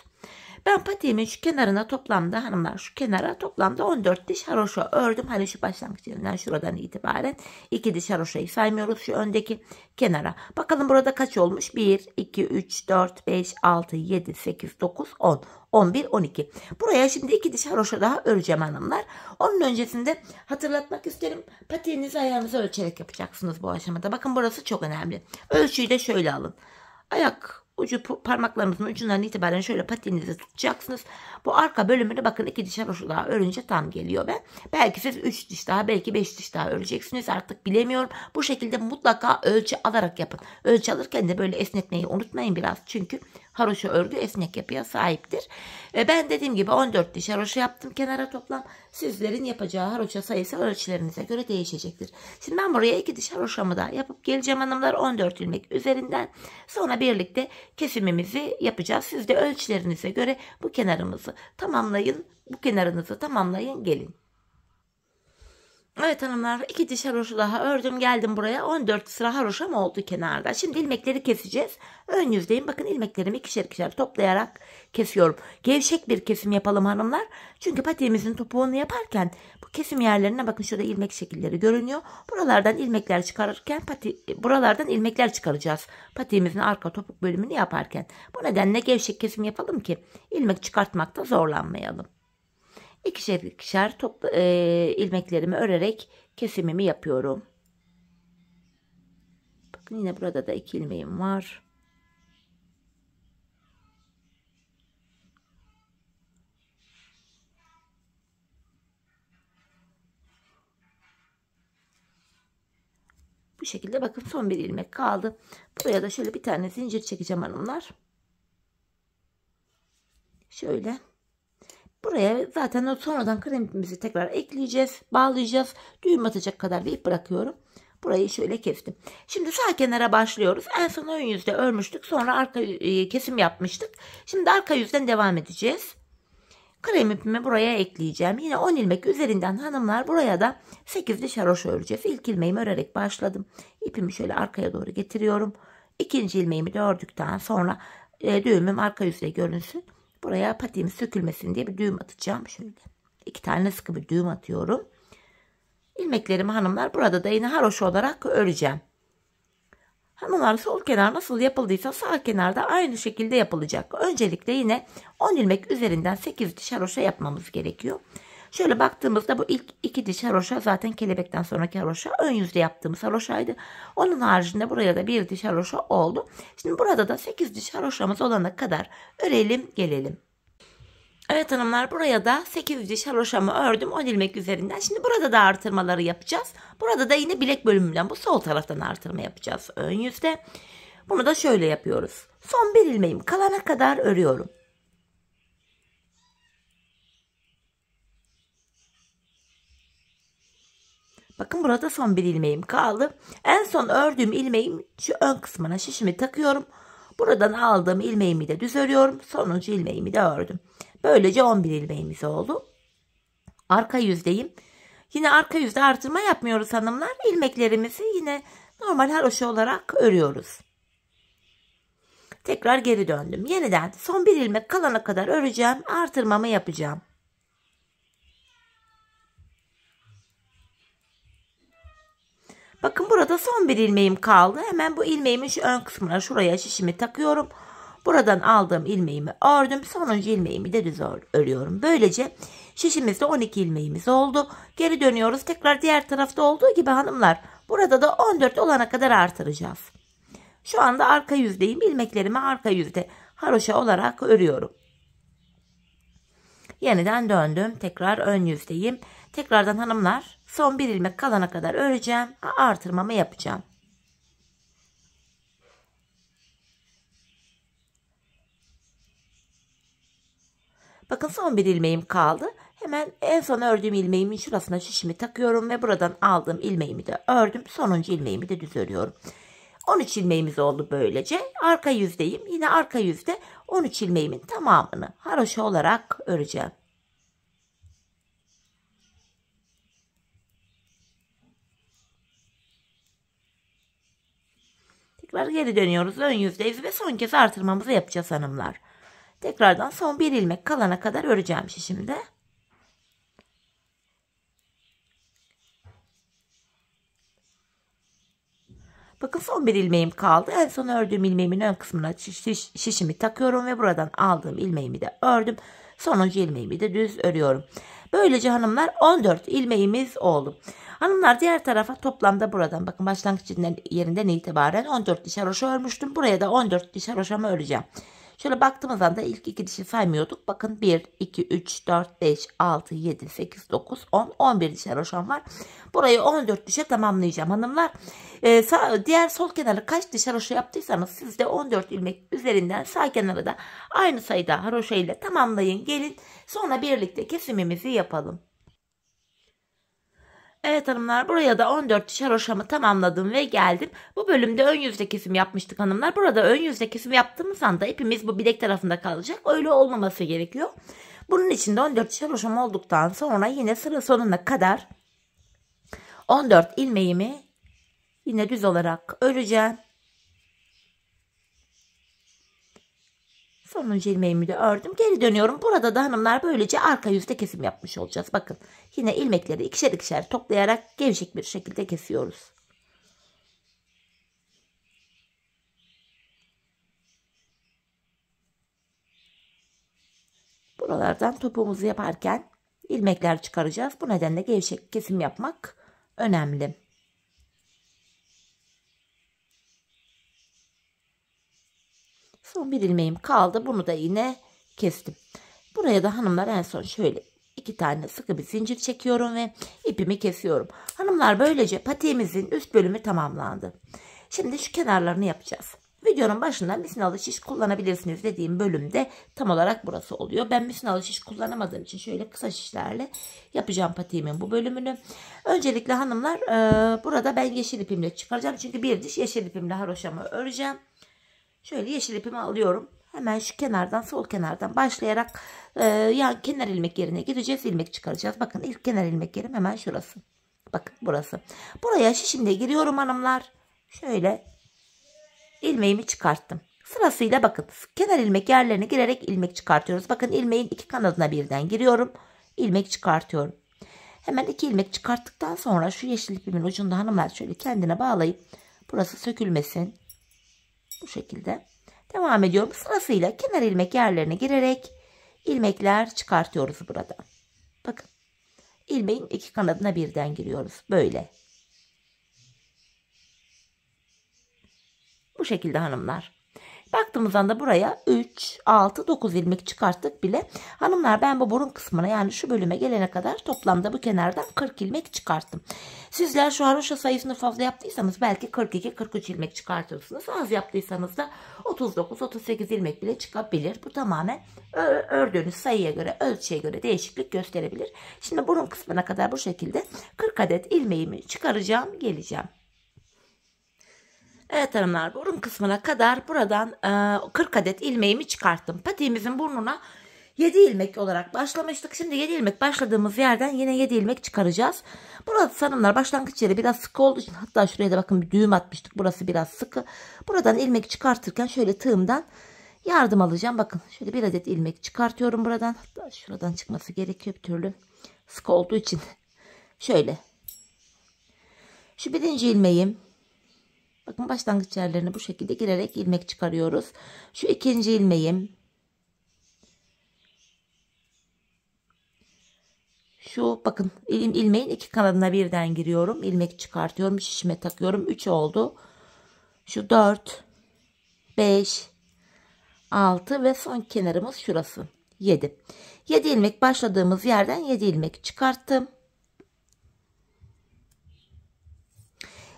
Ben patiğimin şu kenarına toplamda hanımlar, şu kenara toplamda 14 diş haroşa ördüm. Hani şu başlangıç yerinden şuradan itibaren 2 diş haroşayı saymıyoruz şu öndeki kenara. Bakalım burada kaç olmuş? 1, 2, 3, 4, 5, 6, 7, 8, 9, 10. 11, 12. Buraya şimdi 2 diş haroşa daha öreceğim hanımlar. Onun öncesinde hatırlatmak isterim. Patiğinizi ayağınıza ölçerek yapacaksınız bu aşamada. Bakın burası çok önemli. Ölçüyü de şöyle alın. Ayak ucu parmaklarınızın ucundan itibaren şöyle patiğinizi tutacaksınız. Bu arka bölümünü bakın 2 diş haroşa daha örünce tam geliyor. Belki siz 3 diş daha, belki 5 diş daha öreceksiniz, artık bilemiyorum. Bu şekilde mutlaka ölçü alarak yapın. Ölçü alırken de böyle esnetmeyi unutmayın biraz. Çünkü haroşa örgü esnek yapıya sahiptir. Ben dediğim gibi 14 diş haroşa yaptım kenara toplam. Sizlerin yapacağı haroşa sayısı ölçülerinize göre değişecektir. Şimdi ben buraya 2 diş haroşamı da yapıp geleceğim hanımlar, 14 ilmek üzerinden. Sonra birlikte kesimimizi yapacağız. Siz de ölçülerinize göre bu kenarımızı tamamlayın. Bu kenarınızı tamamlayın gelin. Evet hanımlar, 2 diş haroşa daha ördüm, geldim buraya. 14 sıra haroşam oldu kenarda. Şimdi ilmekleri keseceğiz. Ön yüzdeyim. Bakın ilmeklerimi ikişer ikişer toplayarak kesiyorum. Gevşek bir kesim yapalım hanımlar. Çünkü patiğimizin topuğunu yaparken bu kesim yerlerine bakın, şurada ilmek şekilleri görünüyor. Buralardan ilmekler çıkarırken buralardan ilmekler çıkaracağız. Patiğimizin arka topuk bölümünü yaparken. Bu nedenle gevşek kesim yapalım ki ilmek çıkartmakta zorlanmayalım. İkişer ikişer ilmeklerimi örerek kesimimi yapıyorum. Bakın yine burada da 2 ilmeğim var. Bu şekilde bakın, son bir ilmek kaldı. Buraya da şöyle bir tane zincir çekeceğim hanımlar. Şöyle. Buraya zaten sonradan kremimizi tekrar ekleyeceğiz, bağlayacağız. Düğüm atacak kadar bir ip bırakıyorum. Burayı şöyle kestim. Şimdi sağ kenara başlıyoruz. En son ön yüzde örmüştük. Sonra arka kesim yapmıştık. Şimdi arka yüzden devam edeceğiz. Krem ipimi buraya ekleyeceğim. Yine 10 ilmek üzerinden hanımlar buraya da 8 diş haroşa öreceğiz. İlk ilmeğimi örerek başladım. İpimi şöyle arkaya doğru getiriyorum. İkinci ilmeğimi de ördükten sonra düğümüm arka yüzde görünsün. Buraya patiğim sökülmesin diye bir düğüm atacağım. Şöyle 2 tane sıkı bir düğüm atıyorum. İlmeklerimi hanımlar burada da yine haroşa olarak öreceğim. Hanımlar, sol kenar nasıl yapıldıysa sağ kenarda aynı şekilde yapılacak. Öncelikle yine 10 ilmek üzerinden 8 diş haroşa yapmamız gerekiyor. Şöyle baktığımızda bu ilk 2 diş haroşa zaten kelebekten sonraki haroşa. Ön yüzde yaptığımız haroşaydı. Onun haricinde buraya da 1 diş haroşa oldu. Şimdi burada da 8 diş haroşamız olana kadar örelim gelelim. Evet hanımlar, buraya da 8 diş haroşamı ördüm 10 ilmek üzerinden. Şimdi burada da artırmaları yapacağız. Burada da yine bilek bölümünden bu sol taraftan artırma yapacağız ön yüzde. Bunu da şöyle yapıyoruz. Son bir ilmeğim kalana kadar örüyorum. Bakın burada son bir ilmeğim kaldı. En son ördüğüm ilmeğim şu ön kısmına şişimi takıyorum. Buradan aldığım ilmeğimi de düz örüyorum. Sonuncu ilmeğimi de ördüm. Böylece 11 ilmeğimiz oldu. Arka yüzdeyim. Yine arka yüzde artırma yapmıyoruz hanımlar. İlmeklerimizi yine normal haroşa olarak örüyoruz. Tekrar geri döndüm. Yeniden son bir ilmek kalana kadar öreceğim. Artırmamı yapacağım. Bakın burada son bir ilmeğim kaldı. Hemen bu ilmeğimin şu ön kısmına şuraya şişimi takıyorum. Buradan aldığım ilmeğimi ördüm. Sonuncu ilmeğimi de düz örüyorum. Böylece şişimizde 12 ilmeğimiz oldu. Geri dönüyoruz. Tekrar diğer tarafta olduğu gibi hanımlar. Burada da 14 olana kadar artıracağız. Şu anda arka yüzdeyim. İlmeklerimi arka yüzde haroşa olarak örüyorum. Yeniden döndüm. Tekrar ön yüzdeyim. Tekrardan hanımlar son bir ilmek kalana kadar öreceğim. Artırmamı yapacağım. Bakın son bir ilmeğim kaldı. Hemen en son ördüğüm ilmeğimin şurasına şişimi takıyorum ve buradan aldığım ilmeğimi de ördüm. Sonuncu ilmeğimi de düz örüyorum. 13 ilmeğimiz oldu böylece. Arka yüzdeyim. Yine arka yüzde 13 ilmeğimin tamamını haroşa olarak öreceğim. Tekrar geri dönüyoruz. Ön yüzdeyiz ve son kez artırmamızı yapacağız hanımlar. Tekrardan son bir ilmek kalana kadar öreceğim şişimde. Bakın son bir ilmeğim kaldı. En son ördüğüm ilmeğimin ön kısmına şişimi takıyorum ve buradan aldığım ilmeğimi de ördüm. Sonuncu ilmeğimi de düz örüyorum. Böylece hanımlar 14 ilmeğimiz oldu. Hanımlar diğer tarafa toplamda buradan bakın başlangıç yerinden itibaren 14 diş haroşa örmüştüm. Buraya da 14 diş haroşamı öreceğim. Şöyle baktığımız anda ilk iki dişi saymıyorduk. Bakın 1, 2, 3, 4, 5, 6, 7, 8, 9, 10, 11 diş haroşam var. Burayı 14 dişe tamamlayacağım hanımlar. Diğer sol kenarı kaç diş haroşa yaptıysanız siz de 14 ilmek üzerinden sağ kenarı da aynı sayıda haroşa ile tamamlayın. Gelin sonra birlikte kesimimizi yapalım. Evet hanımlar, buraya da 14 diş haroşamı tamamladım ve geldim. Bu bölümde ön yüzde kesim yapmıştık hanımlar. Burada ön yüzde kesim yaptığımız anda ipimiz bu bilek tarafında kalacak. Öyle olmaması gerekiyor. Bunun için de 14 diş haroşam olduktan sonra yine sıra sonuna kadar 14 ilmeğimi yine düz olarak öreceğim. Sonuncu ilmeğimi de ördüm. Geri dönüyorum. Burada da hanımlar böylece arka yüzde kesim yapmış olacağız. Bakın yine ilmekleri ikişer ikişer toplayarak gevşek bir şekilde kesiyoruz. Buralardan topuğumuzu yaparken ilmekler çıkaracağız. Bu nedenle gevşek kesim yapmak önemli. Son bir ilmeğim kaldı. Bunu da yine kestim. Buraya da hanımlar en son şöyle 2 tane sıkı bir zincir çekiyorum ve ipimi kesiyorum. Hanımlar böylece patiğimizin üst bölümü tamamlandı. Şimdi şu kenarlarını yapacağız. Videonun başında misinalı şiş kullanabilirsiniz dediğim bölümde tam olarak burası oluyor. Ben misinalı şiş kullanamadığım için şöyle kısa şişlerle yapacağım patiğimin bu bölümünü. Öncelikle hanımlar burada ben yeşil ipimle çıkaracağım. Çünkü bir diş yeşil ipimle haroşamı öreceğim. Şöyle yeşil ipimi alıyorum. Hemen şu kenardan sol kenardan başlayarak yan kenar ilmek yerine gideceğiz. İlmek çıkaracağız. Bakın ilk kenar ilmek yerim hemen şurası. Bakın burası. Buraya şişimde giriyorum hanımlar. Şöyle ilmeğimi çıkarttım. Sırasıyla bakın kenar ilmek yerlerine girerek ilmek çıkartıyoruz. Bakın ilmeğin iki kanadına birden giriyorum. İlmek çıkartıyorum. Hemen 2 ilmek çıkarttıktan sonra şu yeşil ipimin ucunda hanımlar şöyle kendine bağlayıp burası sökülmesin. Bu şekilde devam ediyorum. Sırasıyla kenar ilmek yerlerine girerek ilmekler çıkartıyoruz burada. Bakın ilmeğin iki kanadına birden giriyoruz. Böyle. Bu şekilde hanımlar. Baktığımız anda buraya 3, 6, 9 ilmek çıkarttık bile. Hanımlar ben bu burun kısmına yani şu bölüme gelene kadar toplamda bu kenardan 40 ilmek çıkarttım. Sizler şu haroşa sayısını fazla yaptıysanız belki 42-43 ilmek çıkartırsınız. Az yaptıysanız da 39-38 ilmek bile çıkabilir. Bu tamamen ördüğünüz sayıya göre, ölçüye göre değişiklik gösterebilir. Şimdi burun kısmına kadar bu şekilde 40 adet ilmeğimi çıkaracağım, geleceğim. Evet hanımlar, burun kısmına kadar buradan 40 adet ilmeğimi çıkarttım. Patiğimizin burnuna 7 ilmek olarak başlamıştık. Şimdi 7 ilmek başladığımız yerden yine 7 ilmek çıkaracağız. Burası hanımlar başlangıç yeri biraz sıkı olduğu için hatta şuraya da bakın bir düğüm atmıştık. Burası biraz sıkı. Buradan ilmek çıkartırken şöyle tığımdan yardım alacağım. Bakın şöyle bir adet ilmek çıkartıyorum buradan. Hatta şuradan çıkması gerekiyor bir türlü. Sıkı olduğu için. Şöyle. Şu birinci ilmeğim. Bakın başlangıç yerlerine bu şekilde girerek ilmek çıkarıyoruz. Şu ikinci ilmeğim. Şu bakın ilmeğin iki kanadına birden giriyorum. İlmek çıkartıyorum. Şişime takıyorum. 3 oldu. Şu 4, 5, 6 ve son kenarımız şurası. 7. 7 ilmek başladığımız yerden 7 ilmek çıkarttım.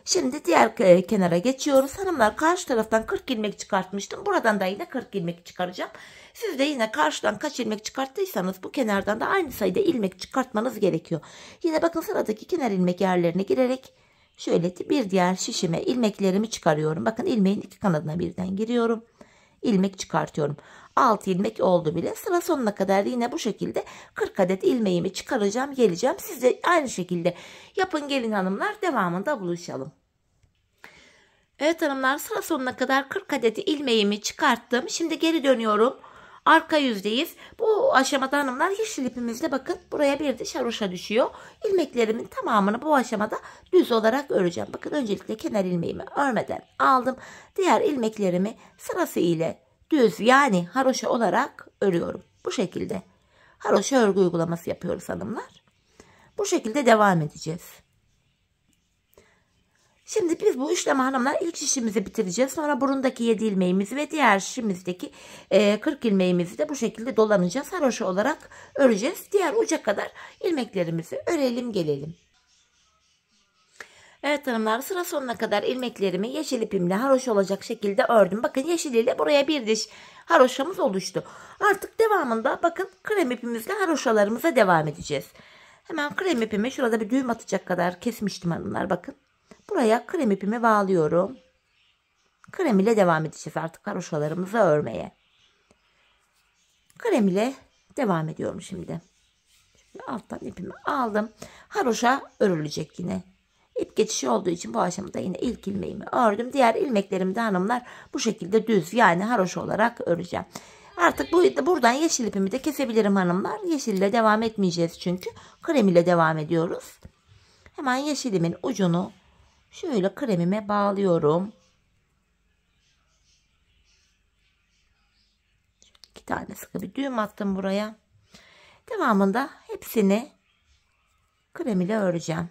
Şimdi diğer kenara geçiyoruz. Hanımlar karşı taraftan 40 ilmek çıkartmıştım. Buradan da yine 40 ilmek çıkaracağım. Siz de yine karşıdan kaç ilmek çıkarttıysanız bu kenardan da aynı sayıda ilmek çıkartmanız gerekiyor. Yine bakın sıradaki kenar ilmek yerlerine girerek şöyle bir diğer şişime ilmeklerimi çıkarıyorum. Bakın ilmeğin iki kanadına birden giriyorum. İlmek çıkartıyorum. 6 ilmek oldu bile. Sıra sonuna kadar yine bu şekilde 40 adet ilmeğimi çıkaracağım, geleceğim. Siz de aynı şekilde yapın gelin hanımlar. Devamında buluşalım. Evet hanımlar, sıra sonuna kadar 40 adet ilmeğimi çıkarttım. Şimdi geri dönüyorum. Arka yüzdeyiz. Bu aşamada hanımlar yeşil ipimizle bakın buraya bir diş haroşa düşüyor. İlmeklerimin tamamını bu aşamada düz olarak öreceğim. Bakın öncelikle kenar ilmeğimi örmeden aldım. Diğer ilmeklerimi sırası ile düz yani haroşa olarak örüyorum. Bu şekilde haroşa örgü uygulaması yapıyoruz hanımlar. Bu şekilde devam edeceğiz. Şimdi biz bu işlemi hanımlar ilk şişimizi bitireceğiz. Sonra burundaki 7 ilmeğimizi ve diğer şişimizdeki 40 ilmeğimizi de bu şekilde dolanacağız. Haroşa olarak öreceğiz. Diğer uca kadar ilmeklerimizi örelim gelelim. Evet hanımlar, sıra sonuna kadar ilmeklerimi yeşil ipimle haroşa olacak şekilde ördüm. Bakın yeşil ile buraya bir diş haroşamız oluştu. Artık devamında bakın krem ipimizle haroşalarımıza devam edeceğiz. Hemen krem ipimi şurada bir düğüm atacak kadar kesmiştim hanımlar, bakın. Buraya krem ipimi bağlıyorum. Krem ile devam edeceğiz artık haroşalarımızı örmeye. Krem ile devam ediyorum şimdi. Alttan ipimi aldım. Haroşa örülecek yine. İp geçişi olduğu için bu aşamada yine ilk ilmeğimi ördüm. Diğer ilmeklerimi de hanımlar bu şekilde düz yani haroşa olarak öreceğim. Artık buradan yeşil ipimi de kesebilirim hanımlar. Yeşil ile devam etmeyeceğiz çünkü. Krem ile devam ediyoruz. Hemen yeşilimin ucunu şöyle kremime bağlıyorum. 2 tane sıkı bir düğüm attım buraya. Devamında hepsini krem ile öreceğim.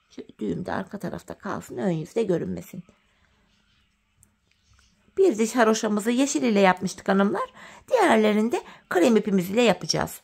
Şu düğüm de arka tarafta kalsın, ön yüzde görünmesin. Bir diş haroşamızı yeşil ile yapmıştık hanımlar. Diğerlerini de krem ipimiz ile yapacağız.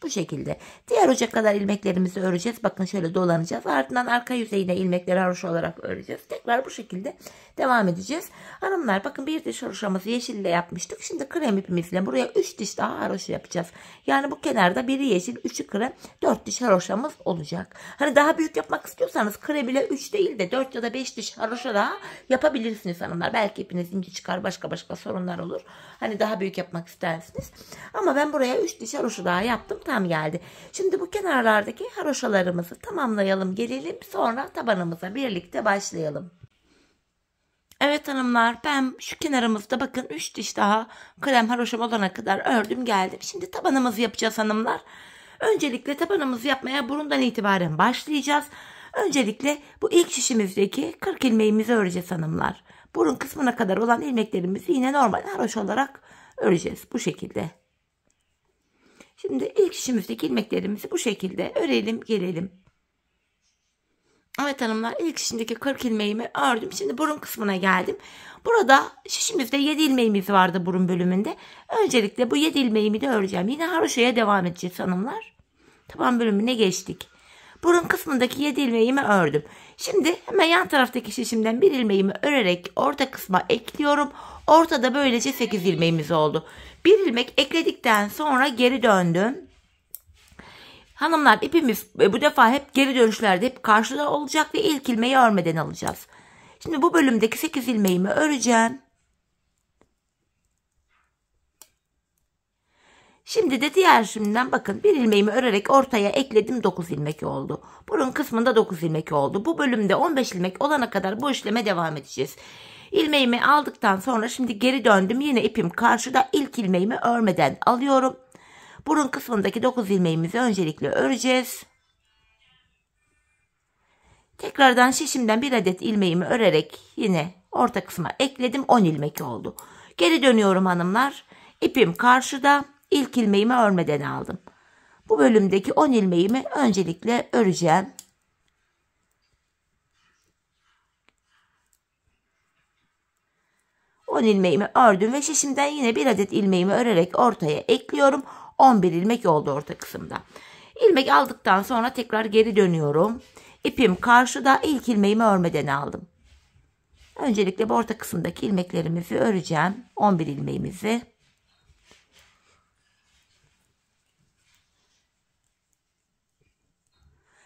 Bu şekilde. Diğer uca kadar ilmeklerimizi öreceğiz. Bakın şöyle dolanacağız. Ardından arka yüzeyine ilmekleri haroşa olarak öreceğiz. Tekrar bu şekilde devam edeceğiz. Hanımlar bakın bir diş haroşamızı yeşille yapmıştık. Şimdi krem ipimizle buraya 3 diş daha haroşa yapacağız. Yani bu kenarda biri yeşil 3'ü krem 4 diş haroşamız olacak. Hani daha büyük yapmak istiyorsanız krem ile 3 değil de 4 ya da 5 diş haroşa daha yapabilirsiniz hanımlar. Belki ipiniz ince çıkar, başka sorunlar olur. Hani daha büyük yapmak istersiniz. Ama ben buraya 3 diş haroşa daha yaptım. Tam geldi. Şimdi bu kenarlardaki haroşalarımızı tamamlayalım gelelim. Sonra tabanımıza birlikte başlayalım. Evet hanımlar, ben şu kenarımızda bakın 3 diş daha krem haroşam olana kadar ördüm geldim. Şimdi tabanımızı yapacağız hanımlar. Öncelikle tabanımızı yapmaya burundan itibaren başlayacağız. Öncelikle bu ilk şişimizdeki 40 ilmeğimizi öreceğiz hanımlar. Burun kısmına kadar olan ilmeklerimizi yine normal haroşa olarak öreceğiz bu şekilde. Şimdi ilk şişimizdeki ilmeklerimizi bu şekilde örelim gelelim. Evet hanımlar, ilk şişimdeki 40 ilmeğimi ördüm. Şimdi burun kısmına geldim. Burada şişimizde 7 ilmeğimiz vardı burun bölümünde. Öncelikle bu 7 ilmeğimi de öreceğim. Yine haroşaya devam edeceğiz hanımlar. Taban bölümüne geçtik. Burun kısmındaki 7 ilmeğimi ördüm. Şimdi hemen yan taraftaki şişimden bir ilmeğimi örerek orta kısma ekliyorum. Ortada böylece 8 ilmeğimiz oldu. Bir ilmek ekledikten sonra geri döndüm. Hanımlar ipimiz bu defa hep geri dönüşlerde hep karşıda olacak ve ilk ilmeği örmeden alacağız. Şimdi bu bölümdeki 8 ilmeğimi öreceğim. Şimdi de diğer şimdiden bakın bir ilmeğimi örerek ortaya ekledim, 9 ilmek oldu. Burun kısmında 9 ilmek oldu. Bu bölümde 15 ilmek olana kadar bu işleme devam edeceğiz. İlmeğimi aldıktan sonra şimdi geri döndüm. Yine ipim karşıda, ilk ilmeğimi örmeden alıyorum. Burun kısmındaki 9 ilmeğimizi öncelikle öreceğiz. Tekrardan şişimden bir adet ilmeğimi örerek yine orta kısma ekledim. 10 ilmek oldu. Geri dönüyorum hanımlar. İpim karşıda. İlk ilmeğimi örmeden aldım. Bu bölümdeki 10 ilmeğimi öncelikle öreceğim. On ilmeğimi ördüm ve şişimden yine bir adet ilmeğimi örerek ortaya ekliyorum. 11 ilmek oldu orta kısımda. İlmek aldıktan sonra tekrar geri dönüyorum. İpim karşıda, ilk ilmeğimi örmeden aldım. Öncelikle bu orta kısımdaki ilmeklerimizi öreceğim. 11 ilmeğimizi.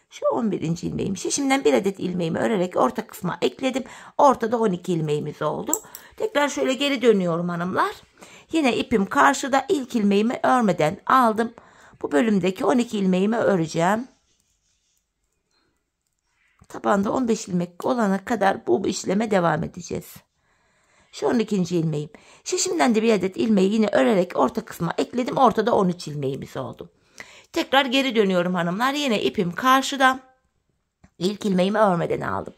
Şu 11. ilmeğim. Şişimden bir adet ilmeğimi örerek orta kısma ekledim. Ortada 12 ilmeğimiz oldu. Tekrar şöyle geri dönüyorum hanımlar. Yine ipim karşıda, ilk ilmeğimi örmeden aldım. Bu bölümdeki 12 ilmeğimi öreceğim. Tabanda 15 ilmek olana kadar bu işleme devam edeceğiz. Şu 12. ilmeğim. Şişimden de bir adet ilmeği yine örerek orta kısma ekledim. Ortada 13 ilmeğimiz oldu. Tekrar geri dönüyorum hanımlar. Yine ipim karşıda. İlk ilmeğimi örmeden aldım.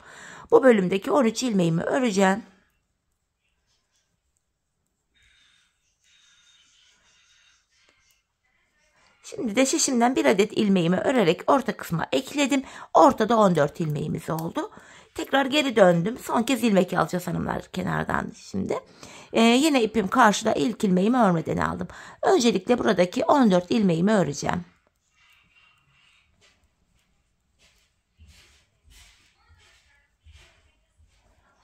Bu bölümdeki 13 ilmeğimi öreceğim. Şimdi de şişimden bir adet ilmeğimi örerek orta kısma ekledim. Ortada 14 ilmeğimiz oldu. Tekrar geri döndüm. Son kez ilmek alacağız hanımlar kenardan şimdi. Yine ipim karşıda, ilk ilmeğimi örmeden aldım. Öncelikle buradaki 14 ilmeğimi öreceğim.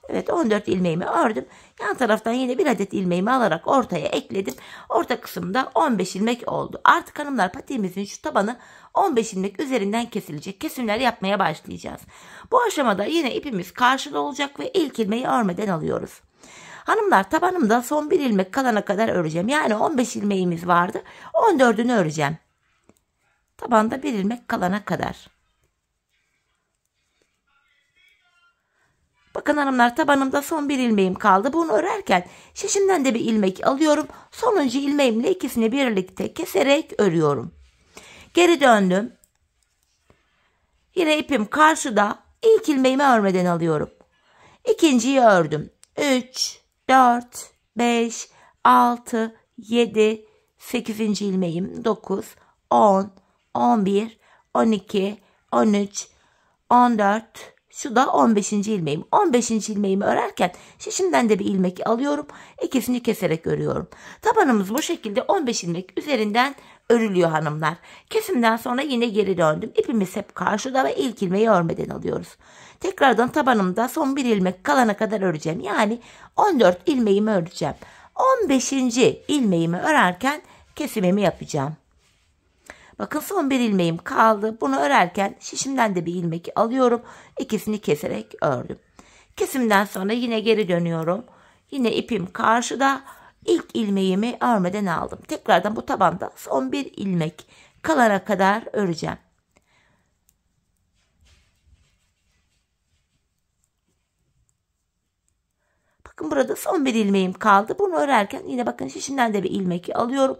Evet, 14 ilmeğimi ördüm. Yan taraftan yine bir adet ilmeğimi alarak ortaya ekledim. Orta kısımda 15 ilmek oldu. Artık hanımlar patiğimizin şu tabanı 15 ilmek üzerinden kesilecek. Kesimler yapmaya başlayacağız. Bu aşamada yine ipimiz karşıda olacak ve ilk ilmeği örmeden alıyoruz. Hanımlar, tabanımda son bir ilmek kalana kadar öreceğim. Yani 15 ilmeğimiz vardı. 14'ünü öreceğim. Tabanda bir ilmek kalana kadar. Bakın hanımlar, tabanımda son bir ilmeğim kaldı. Bunu örerken şişimden de bir ilmek alıyorum. Sonuncu ilmeğimle ikisini birlikte keserek örüyorum. Geri döndüm. Yine ipim karşıda. İlk ilmeğimi örmeden alıyorum. İkinciyi ördüm. 3, 4, 5, 6, 7, 8. ilmeğim 9, 10, 11, 12, 13, 14, şu da 15. ilmeğim. 15. ilmeğimi örerken şişimden de bir ilmek alıyorum. İkisini keserek örüyorum. Tabanımız bu şekilde 15 ilmek üzerinden örülüyor hanımlar. Kesimden sonra yine geri döndüm. İpimiz hep karşıda ve ilk ilmeği örmeden alıyoruz. Tekrardan tabanımda son bir ilmek kalana kadar öreceğim. Yani 14 ilmeğimi öreceğim. 15. ilmeğimi örerken kesimimi yapacağım. Bakın son bir ilmeğim kaldı. Bunu örerken şişimden de bir ilmek alıyorum. İkisini keserek ördüm. Kesimden sonra yine geri dönüyorum. Yine ipim karşıda. İlk ilmeğimi örmeden aldım. Tekrardan bu tabanda son bir ilmek kalana kadar öreceğim. Bakın burada son bir ilmeğim kaldı. Bunu örerken yine bakın şişimden de bir ilmek alıyorum.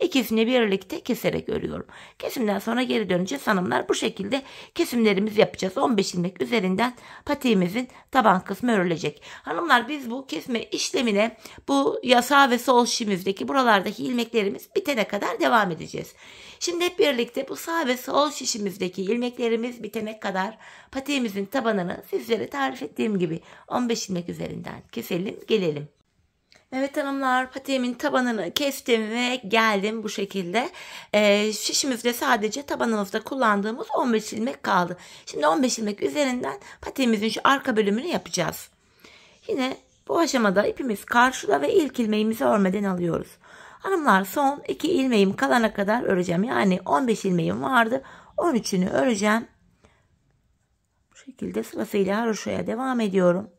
İkisini birlikte keserek örüyorum. Kesimden sonra geri döneceğiz hanımlar. Bu şekilde kesimlerimizi yapacağız. 15 ilmek üzerinden patiğimizin taban kısmı örülecek. Hanımlar, biz bu kesme işlemine bu sağ ve sol şişimizdeki buralardaki ilmeklerimiz bitene kadar devam edeceğiz. Şimdi hep birlikte bu sağ ve sol şişimizdeki ilmeklerimiz bitene kadar patiğimizin tabanını sizlere tarif ettiğim gibi 15 ilmek üzerinden keselim, gelelim. Evet hanımlar, patiğimin tabanını kestim ve geldim bu şekilde. Şişimizde sadece tabanımızda kullandığımız 15 ilmek kaldı. Şimdi 15 ilmek üzerinden patiğimizin şu arka bölümünü yapacağız. Yine bu aşamada ipimiz karşıda ve ilk ilmeğimizi örmeden alıyoruz. Hanımlar, son 2 ilmeğim kalana kadar öreceğim. Yani 15 ilmeğim vardı. 13'ünü öreceğim. Bu şekilde sırasıyla haroşaya devam ediyorum.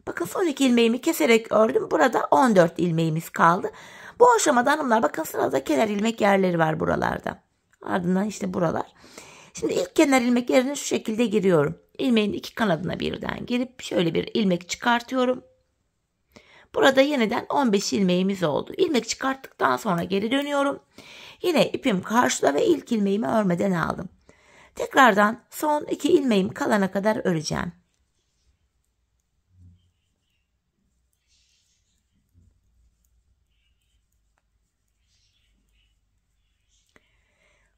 Bakın son 2 ilmeğimi keserek ördüm. Burada 14 ilmeğimiz kaldı. Bu aşamada hanımlar bakın sırada kenar ilmek yerleri var buralarda. Ardından işte buralar. Şimdi ilk kenar ilmek yerine şu şekilde giriyorum. İlmeğin iki kanadına birden girip şöyle bir ilmek çıkartıyorum. Burada yeniden 15 ilmeğimiz oldu. İlmek çıkarttıktan sonra geri dönüyorum. Yine ipim karşıda ve ilk ilmeğimi örmeden aldım. Tekrardan son 2 ilmeğim kalana kadar öreceğim.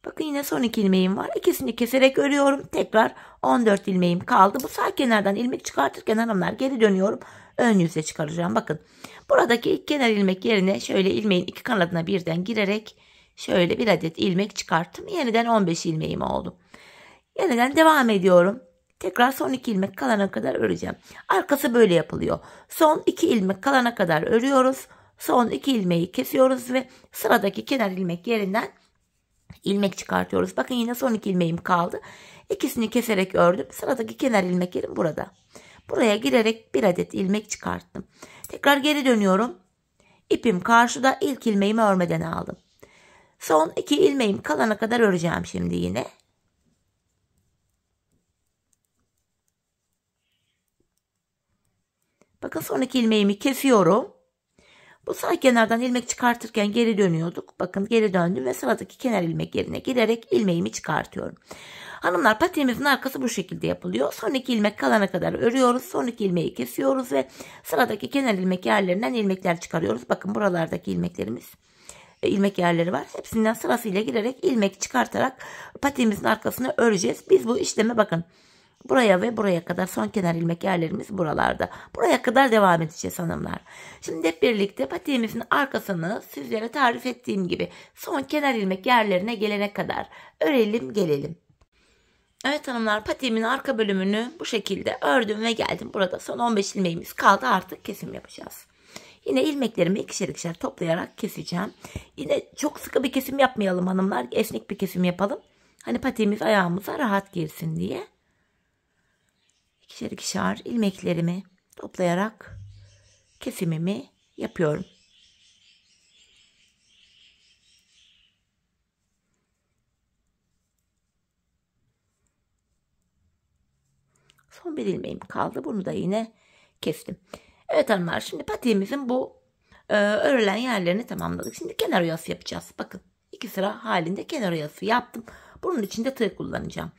Bakın yine son 2 ilmeğim var. İkisini keserek örüyorum. Tekrar 14 ilmeğim kaldı. Bu sağ kenardan ilmek çıkartırken hanımlar geri dönüyorum. Ön yüze çıkaracağım. Bakın buradaki ilk kenar ilmek yerine şöyle ilmeğin iki kanadına birden girerek şöyle bir adet ilmek çıkarttım. Yeniden 15 ilmeğim oldu. Yeniden devam ediyorum. Tekrar son 2 ilmek kalana kadar öreceğim. Arkası böyle yapılıyor. Son 2 ilmek kalana kadar örüyoruz. Son 2 ilmeği kesiyoruz ve sıradaki kenar ilmek yerinden ilmek çıkartıyoruz. Bakın yine son 2 ilmeğim kaldı. İkisini keserek ördüm. Sıradaki kenar ilmek yerim burada. Buraya girerek bir adet ilmek çıkarttım. Tekrar geri dönüyorum. İpim karşıda, ilk ilmeğimi örmeden aldım. Son 2 ilmeğim kalana kadar öreceğim şimdi yine. Bakın sonraki ilmeğimi kesiyorum. Bu sağ kenardan ilmek çıkartırken geri dönüyorduk. Bakın geri döndüm ve sıradaki kenar ilmek yerine girerek ilmeğimi çıkartıyorum. Hanımlar, patiğimizin arkası bu şekilde yapılıyor. Sonraki ilmek kalana kadar örüyoruz. Sonraki ilmeği kesiyoruz ve sıradaki kenar ilmek yerlerinden ilmekler çıkarıyoruz. Bakın buralardaki ilmeklerimiz, ilmek yerleri var. Hepsinden sırasıyla girerek ilmek çıkartarak patiğimizin arkasını öreceğiz. Biz bu işlemi bakın buraya ve buraya kadar, son kenar ilmek yerlerimiz buralarda. Buraya kadar devam edeceğiz hanımlar. Şimdi hep birlikte patiğimizin arkasını sizlere tarif ettiğim gibi son kenar ilmek yerlerine gelene kadar örelim gelelim. Evet hanımlar, patiğimin arka bölümünü bu şekilde ördüm ve geldim. Burada son 15 ilmeğimiz kaldı, artık kesim yapacağız. Yine ilmeklerimi ikişer ikişer toplayarak keseceğim. Yine çok sıkı bir kesim yapmayalım hanımlar. Esnek bir kesim yapalım. Hani patiğimiz ayağımıza rahat girsin diye. İkişer ikişer ilmeklerimi toplayarak kesimimi yapıyorum. Son bir ilmeğim kaldı. Bunu da yine kestim. Evet hanımlar, şimdi patiğimizin bu örülen yerlerini tamamladık. Şimdi kenar oyası yapacağız. Bakın 2 sıra halinde kenar oyası yaptım. Bunun için de tığ kullanacağım.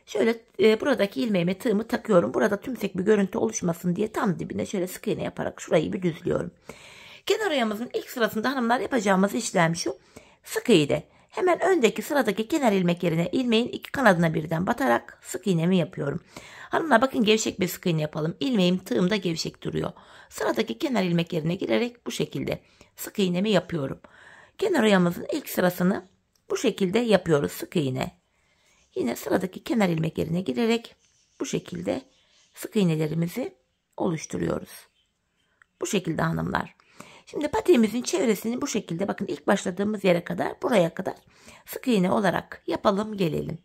Şöyle buradaki ilmeğime tığımı takıyorum. Burada tümsek bir görüntü oluşmasın diye tam dibine şöyle sık iğne yaparak şurayı bir düzlüyorum. Kenar oyamızın ilk sırasında hanımlar yapacağımız işlem şu. Sık iğne. Hemen öndeki sıradaki kenar ilmek yerine ilmeğin iki kanadına birden batarak sık iğnemi yapıyorum. Hanımlar bakın, gevşek bir sık iğne yapalım. İlmeğim tığımda gevşek duruyor. Sıradaki kenar ilmek yerine girerek bu şekilde sık iğnemi yapıyorum. Kenar oyamızın ilk sırasını bu şekilde yapıyoruz, sık iğne. Yine sıradaki kenar ilmek yerine girerek bu şekilde sık iğnelerimizi oluşturuyoruz. Bu şekilde hanımlar. Şimdi patiğimizin çevresini bu şekilde bakın ilk başladığımız yere kadar, buraya kadar sık iğne olarak yapalım gelelim.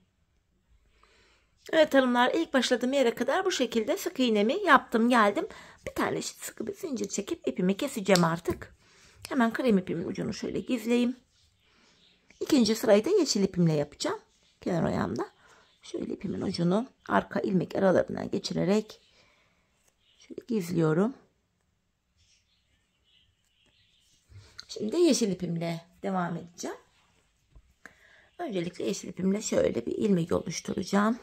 Evet hanımlar, ilk başladığım yere kadar bu şekilde sık iğnemi yaptım geldim. Bir tane sıkı bir zincir çekip ipimi keseceğim artık. Hemen krem ipimin ucunu şöyle gizleyeyim. İkinci sırayı da yeşil ipimle yapacağım. Kenar ayağımda şöyle ipimin ucunu arka ilmek aralarından geçirerek şöyle gizliyorum. Şimdi yeşil ipimle devam edeceğim. Öncelikle yeşil ipimle şöyle bir ilmek oluşturacağım.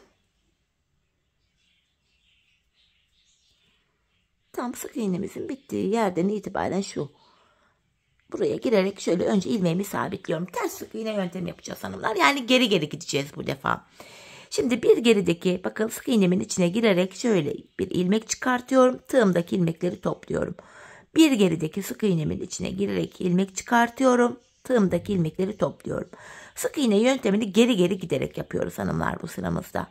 Tam sık iğnemizin bittiği yerden itibaren buraya girerek şöyle önce ilmeğimi sabitliyorum. Ters sık iğne yöntemi yapacağız hanımlar. Yani geri geri gideceğiz bu defa. Şimdi bir gerideki bakın sık iğnemin içine girerek şöyle bir ilmek çıkartıyorum. Tığımdaki ilmekleri topluyorum. Bir gerideki sık iğnemin içine girerek ilmek çıkartıyorum. Tığımdaki ilmekleri topluyorum. Sık iğne yöntemini geri geri giderek yapıyoruz hanımlar bu sıramızda.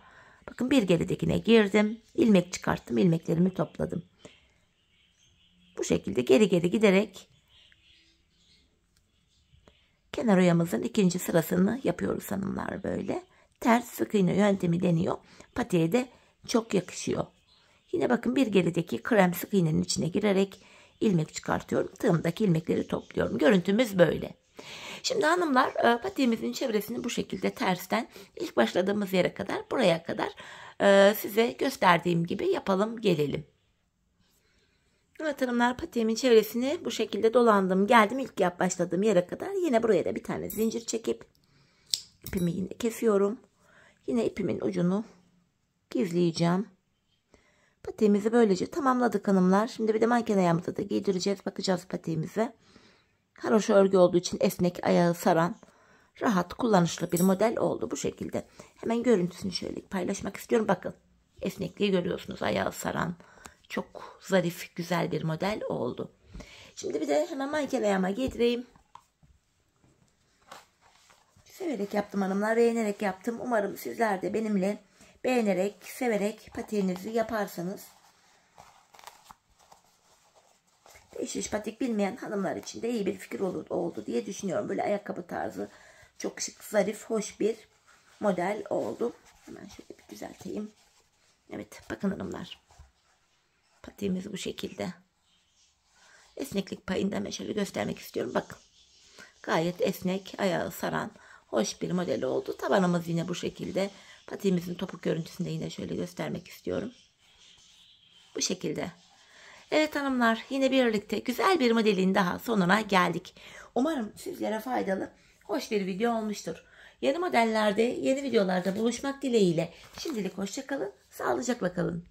Bakın bir geridekine girdim. İlmek çıkarttım. İlmeklerimi topladım. Bu şekilde geri geri giderek kenar oyamızın ikinci sırasını yapıyoruz hanımlar böyle. Ters sık iğne yöntemi deniyor. Patiğe de çok yakışıyor. Yine bakın bir gerideki krem sık iğnenin içine girerek ilmek çıkartıyorum. Tığımdaki ilmekleri topluyorum. Görüntümüz böyle. Şimdi hanımlar patiğimizin çevresini bu şekilde tersten ilk başladığımız yere kadar, buraya kadar size gösterdiğim gibi yapalım gelelim. Evet hanımlar, patiğimin çevresini bu şekilde dolandım geldim ilk başladığım yere kadar. Yine buraya da bir tane zincir çekip ipimi yine kesiyorum. Yine ipimin ucunu gizleyeceğim. Patiğimizi böylece tamamladık hanımlar. Şimdi bir de manken ayağımıza da giydireceğiz. Bakacağız patiğimize. Haroşa örgü olduğu için esnek, ayağı saran, rahat, kullanışlı bir model oldu bu şekilde. Hemen görüntüsünü şöyle paylaşmak istiyorum. Bakın, esnekliği görüyorsunuz, ayağı saran. Çok zarif, güzel bir model oldu. Şimdi bir de hemen manken ayağıma giydireyim. Severek yaptım hanımlar, beğenerek yaptım. Umarım sizler de benimle beğenerek, severek patiğinizi yaparsanız. Değişik patik bilmeyen hanımlar için de iyi bir fikir oldu diye düşünüyorum. Böyle ayakkabı tarzı, çok şık, zarif, hoş bir model oldu. Hemen şöyle bir düzelteyim. Evet bakın hanımlar. Patiğimiz bu şekilde. Esneklik payını da hemen şöyle göstermek istiyorum. Bakın. Gayet esnek, ayağı saran, hoş bir model oldu. Tabanımız yine bu şekilde. Patiğimizin topuk görüntüsünü de yine şöyle göstermek istiyorum. Bu şekilde. Evet hanımlar, yine birlikte güzel bir modelin daha sonuna geldik. Umarım sizlere faydalı, hoş bir video olmuştur. Yeni modellerde, yeni videolarda buluşmak dileğiyle şimdilik hoşça kalın, sağlıcakla kalın.